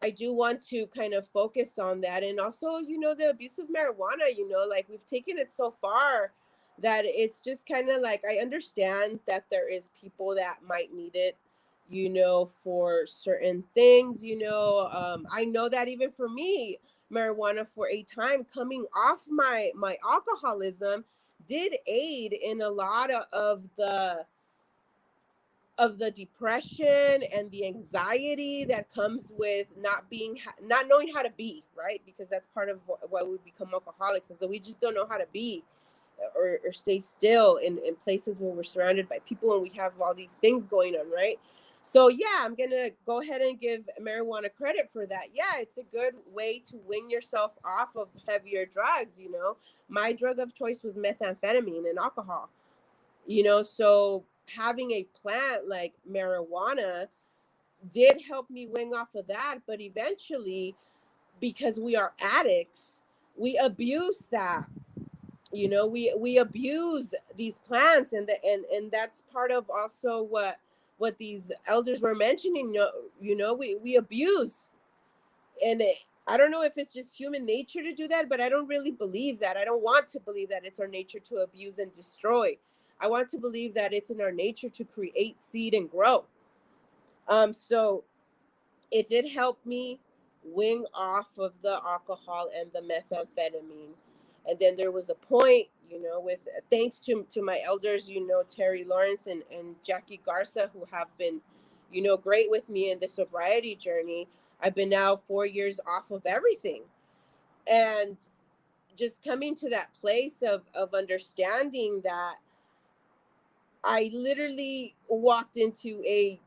F: I do want to kind of focus on that. And also, you know, the abuse of marijuana, you know, like we've taken it so far that it's just kind of like, I understand that there is people that might need it, you know, for certain things, you know. I know that even for me, marijuana for a time coming off my alcoholism did aid in a lot of the depression and the anxiety that comes with not knowing how to be, right? Because that's part of why we become alcoholics, is that we just don't know how to be or stay still in places where we're surrounded by people and we have all these things going on, right? So yeah, I'm gonna go ahead and give marijuana credit for that. Yeah, it's a good way to wing yourself off of heavier drugs. You know, my drug of choice was methamphetamine and alcohol. You know, so having a plant like marijuana did help me wing off of that. But eventually, because we are addicts, we abuse that. You know, we abuse these plants, and that's part of also what these elders were mentioning. You know, we abuse, and I don't know if it's just human nature to do that, but I don't really believe that. I don't want to believe that it's our nature to abuse and destroy. I want to believe that it's in our nature to create, seed, and grow. So it did help me wing off of the alcohol and the methamphetamine. And then there was a point, you know, with thanks to my elders, you know, Terry Lawrence and Jackie Garza, who have been, you know, great with me in the sobriety journey. I've been now 4 years off of everything. And just coming to that place of understanding that I literally walked into a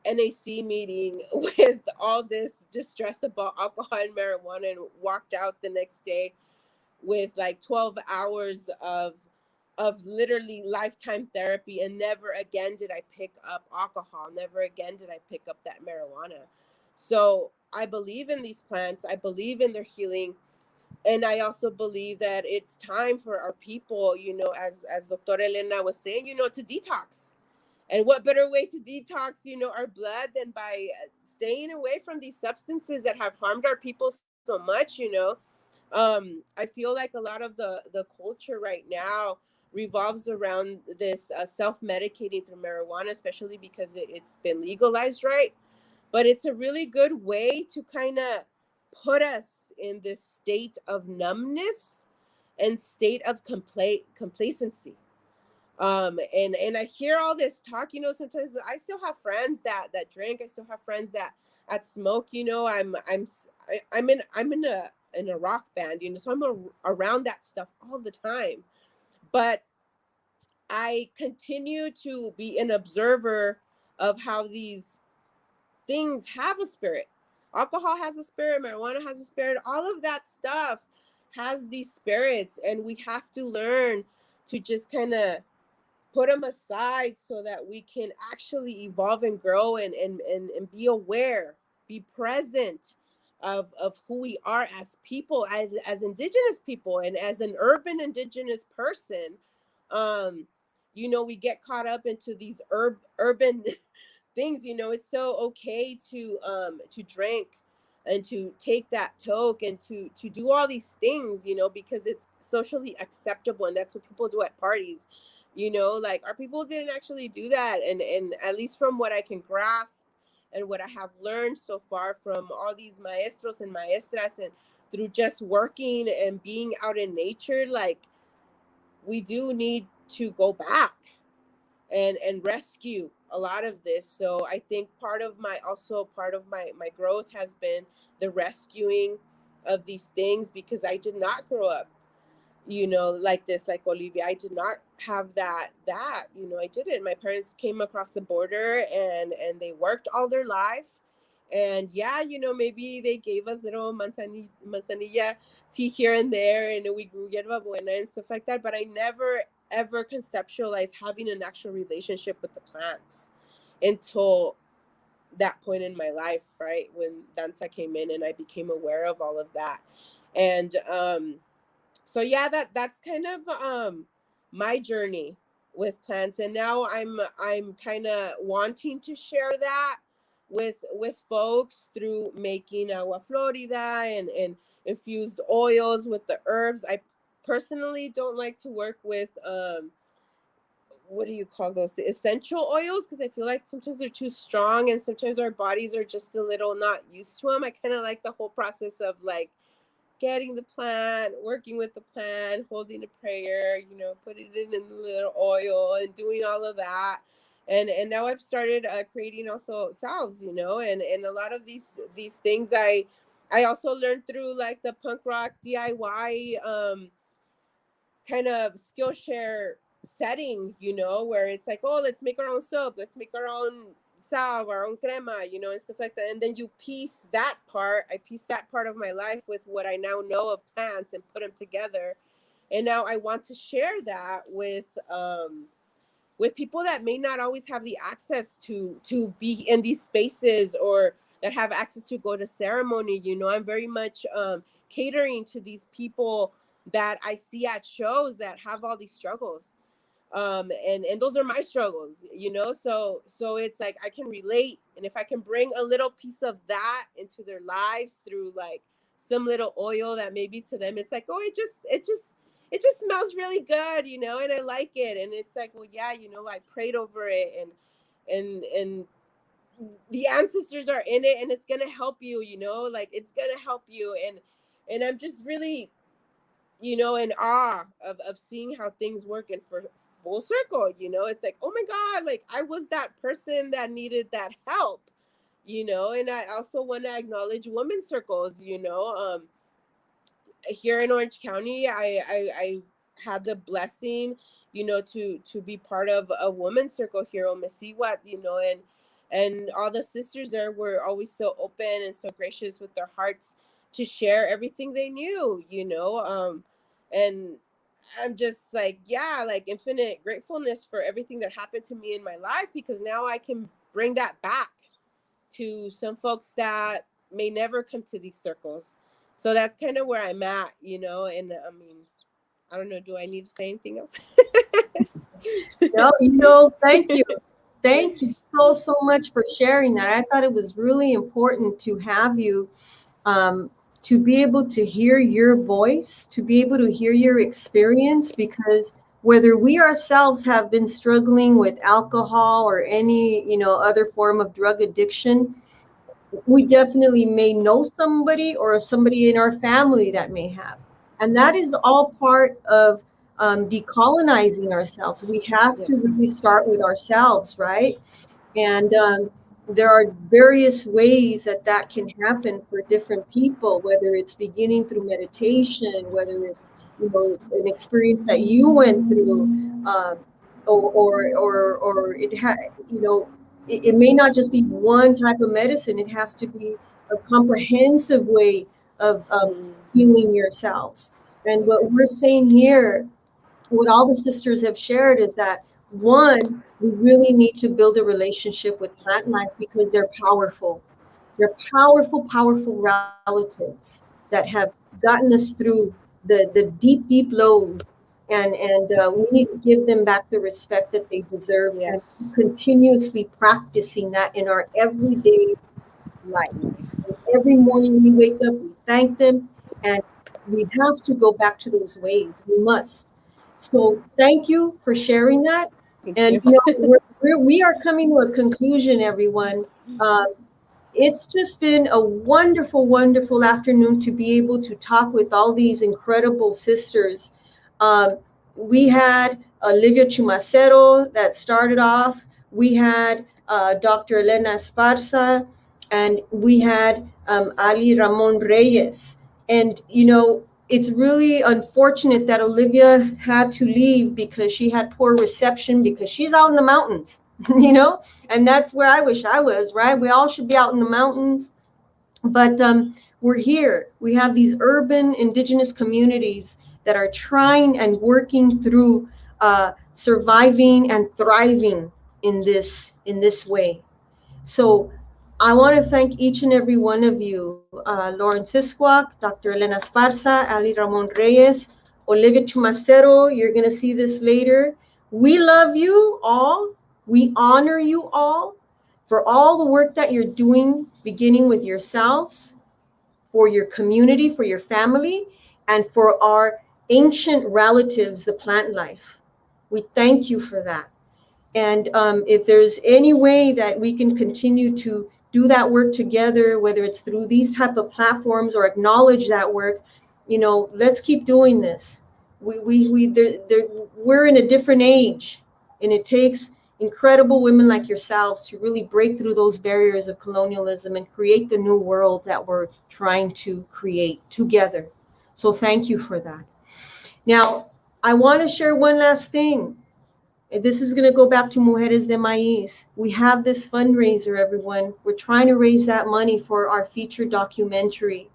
F: NAC meeting with all this distress about alcohol and marijuana and walked out the next day with like 12 hours of literally lifetime therapy, and never again did I pick up alcohol, never again did I pick up that marijuana. So I believe in these plants, I believe in their healing, and I also believe that it's time for our people, you know, as Dr. Elena was saying, you know, to detox. And what better way to detox, you know, our blood than by staying away from these substances that have harmed our people so much, you know. I feel like a lot of the culture right now revolves around this self-medicating through marijuana, especially because it's been legalized, right? But it's a really good way to kind of put us in this state of numbness and state of complacency. And I hear all this talk, you know, sometimes I still have friends that drink, I still have friends that smoke, you know. I'm in a rock band, you know, so I'm around that stuff all the time. But I continue to be an observer of how these things have a spirit. Alcohol has a spirit, marijuana has a spirit, all of that stuff has these spirits, and we have to learn to just kind of put them aside so that we can actually evolve and grow and be aware, be present of who we are as people, as indigenous people, and as an urban indigenous person. You know, we get caught up into these urban things. You know, it's so okay to drink and to take that toke and to do all these things, you know, because it's socially acceptable, and that's what people do at parties. You know, like our people didn't actually do that, and at least from what I can grasp and what I have learned so far from all these maestros and maestras, and through just working and being out in nature, like we do need to go back and rescue a lot of this. So I think part of my growth has been the rescuing of these things, because I did not grow up, you know, like this, like Olivia. I did not have that, you know, I didn't. My parents came across the border and they worked all their life. And yeah, you know, maybe they gave us little manzanilla tea here and there, and we grew yerba buena and stuff like that. But I never, ever conceptualized having an actual relationship with the plants until that point in my life, right? When danza came in and I became aware of all of that. And so yeah, that's kind of my journey with plants, and now I'm kind of wanting to share that with folks through making agua florida and infused oils with the herbs. I personally don't like to work with what do you call those, the essential oils, because I feel like sometimes they're too strong and sometimes our bodies are just a little not used to them. I kind of like the whole process of like getting the plant, working with the plant, holding a prayer, you know, putting it in the little oil and doing all of that. And now I've started creating also salves, you know, and a lot of these things I also learned through like the punk rock DIY kind of Skillshare setting, you know, where it's like, oh, let's make our own soap, let's make our own salve, our own crema, you know, and stuff like that. And then you piece that part. I piece that part of my life with what I now know of plants and put them together. And now I want to share that with people that may not always have the access to be in these spaces, or that have access to go to ceremony. You know, I'm very much catering to these people that I see at shows that have all these struggles. And those are my struggles, you know, so it's like I can relate, and if I can bring a little piece of that into their lives through like some little oil that maybe to them it's like, oh, it just smells really good, you know, and I like it, and it's like, well, yeah, you know, I prayed over it, and the ancestors are in it, and it's gonna help you, you know, like it's gonna help you, and I'm just really, you know, in awe of seeing how things work and for full circle, you know, it's like, oh my God, like I was that person that needed that help, you know. And I also want to acknowledge women's circles, you know. Here in Orange County, I had the blessing, you know, to be part of a women's circle here on Mesiwat, you know, and all the sisters there were always so open and so gracious with their hearts to share everything they knew, you know. And I'm just like, yeah, like infinite gratefulness for everything that happened to me in my life, because now I can bring that back to some folks that may never come to these circles. So that's kind of where I'm at, you know. And I mean, I don't know, do I need to say anything else?
A: No, you know, thank you. Thank you so much for sharing that. I thought it was really important to have you to be able to hear your voice, to be able to hear your experience, because whether we ourselves have been struggling with alcohol or any, you know, other form of drug addiction, we definitely may know somebody or somebody in our family that may have. And that is all part of decolonizing ourselves. We have to really start with ourselves, right? And there are various ways that can happen for different people, whether it's beginning through meditation, whether it's, you know, an experience that you went through, or it you know, it may not just be one type of medicine. It has to be a comprehensive way of healing yourselves. And what we're saying here, what all the sisters have shared, is that one, we really need to build a relationship with plant life, because they're powerful. They're powerful relatives that have gotten us through the deep lows, and we need to give them back the respect that they deserve, and continuously practicing that in our everyday life. And every morning we wake up, we thank them, and we have to go back to those ways. We must. So thank you for sharing that. And you know, we are coming to a conclusion, everyone. It's just been a wonderful afternoon to be able to talk with all these incredible sisters. We had Olivia Chumacero that started off. We had Dr. Elena Esparza, and we had Alli Ramon Reyes. And, you know, it's really unfortunate that Olivia had to leave because she had poor reception, because she's out in the mountains, you know, and that's where I wish I was, right? We all should be out in the mountains. But we're here. We have these urban indigenous communities that are trying and working through surviving and thriving in this way. So I want to thank each and every one of you, Lauren Sisquoc, Dr. Elena Esparza, Alli Ramon Reyes, Olivia Chumacero. You're going to see this later. We love you all. We honor you all for all the work that you're doing, beginning with yourselves, for your community, for your family, and for our ancient relatives, the plant life. We thank you for that. And if there's any way that we can continue to do that work together, whether it's through these type of platforms or acknowledge that work, let's keep doing this. We're in a different age, and it takes incredible women like yourselves to really break through those barriers of colonialism and create the new world that we're trying to create together. So thank you for that. Now, I want to share one last thing. This is going to go back to Mujeres de Maiz. We have this fundraiser, everyone. We're trying to raise that money for our feature documentary.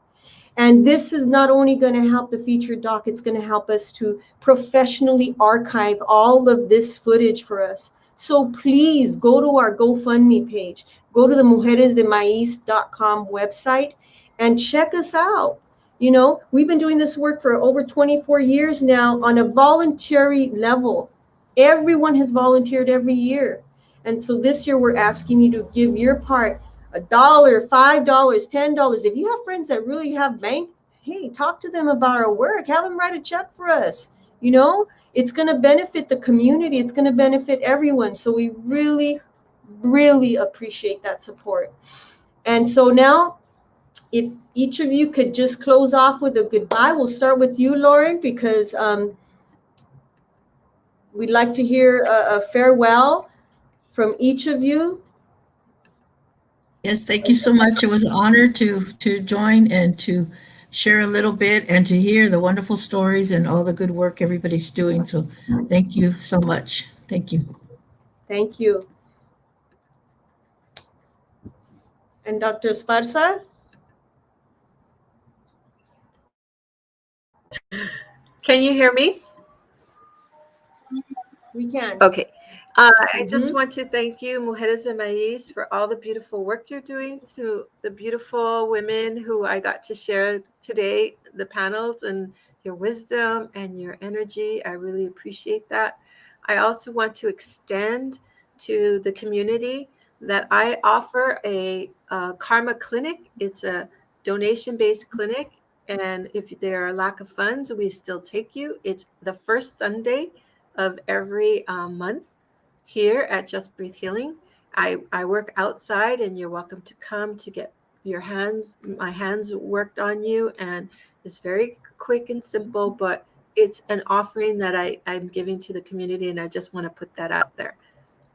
A: And this is not only going to help the feature doc, it's going to help us to professionally archive all of this footage for us. So please go to our GoFundMe page, go to the mujeresdemaiz.com website and check us out. We've been doing this work for over 24 years now on a voluntary level. Everyone has volunteered every year. And so this year we're asking you to give your part, $1, $5, $10. If you have friends that really have bank, hey, talk to them about our work. Have them write a check for us. It's going to benefit the community. It's going to benefit everyone. So we really, really appreciate that support. And so now, if each of you could just close off with a goodbye, we'll start with you, Lauren, because we'd like to hear a farewell from each of you.
D: Yes, thank you so much. It was an honor to join and to share a little bit and to hear the wonderful stories and all the good work everybody's doing. So thank you so much. Thank you.
A: Thank you. And Dr. Esparza?
E: Can you hear me?
A: We can.
E: Okay. I just want to thank you, Mujeres de Maiz, for all the beautiful work you're doing, to the beautiful women who I got to share today, the panels, and your wisdom and your energy. I really appreciate that. I also want to extend to the community that I offer a karma clinic. It's a donation-based clinic, and if there are lack of funds, we still take you. It's the first Sunday of every month here at Just Breathe Healing. I work outside, and you're welcome to come to get my hands worked on you. And it's very quick and simple, but it's an offering that I'm giving to the community, and I just want to put that out there.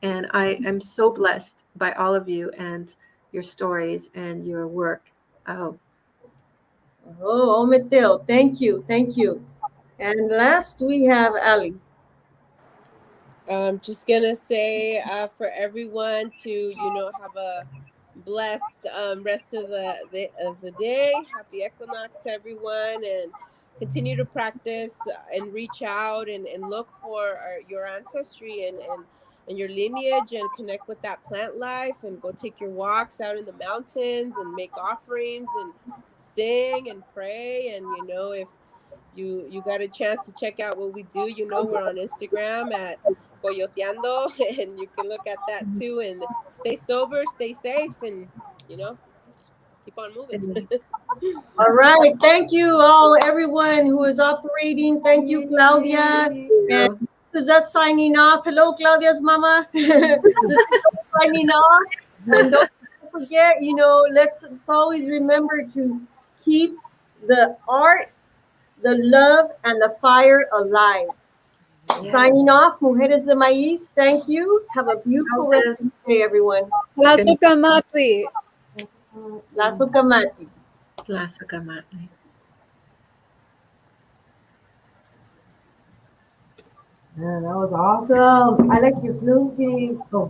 E: And I am so blessed by all of you and your stories and your work. I hope.
A: Oh, Mateo, thank you. Thank you. And last we have Alli.
F: I'm just gonna say for everyone to have a blessed rest of the day. Happy equinox, everyone, and continue to practice and reach out and look for your ancestry and your lineage, and connect with that plant life, and go take your walks out in the mountains and make offerings and sing and pray. And if you got a chance to check out what we do, we're on Instagram at Coyoteando, and you can look at that too. And stay sober, stay safe, and keep on moving.
A: All right. Thank you all, everyone who is operating. Thank you, Claudia. And this is us signing off. Hello, Claudia's mama. This is signing off. And don't forget, let's always remember to keep the art, the love, and the fire alive. Yes. Signing off, Mujeres de Maiz. Thank you. Have a beautiful rest of the day, everyone.
H: Lazo Kamatli.
A: Lazo Kamatli.
E: Lazo Kamatli.
P: That was awesome. I like your floozy. Oh,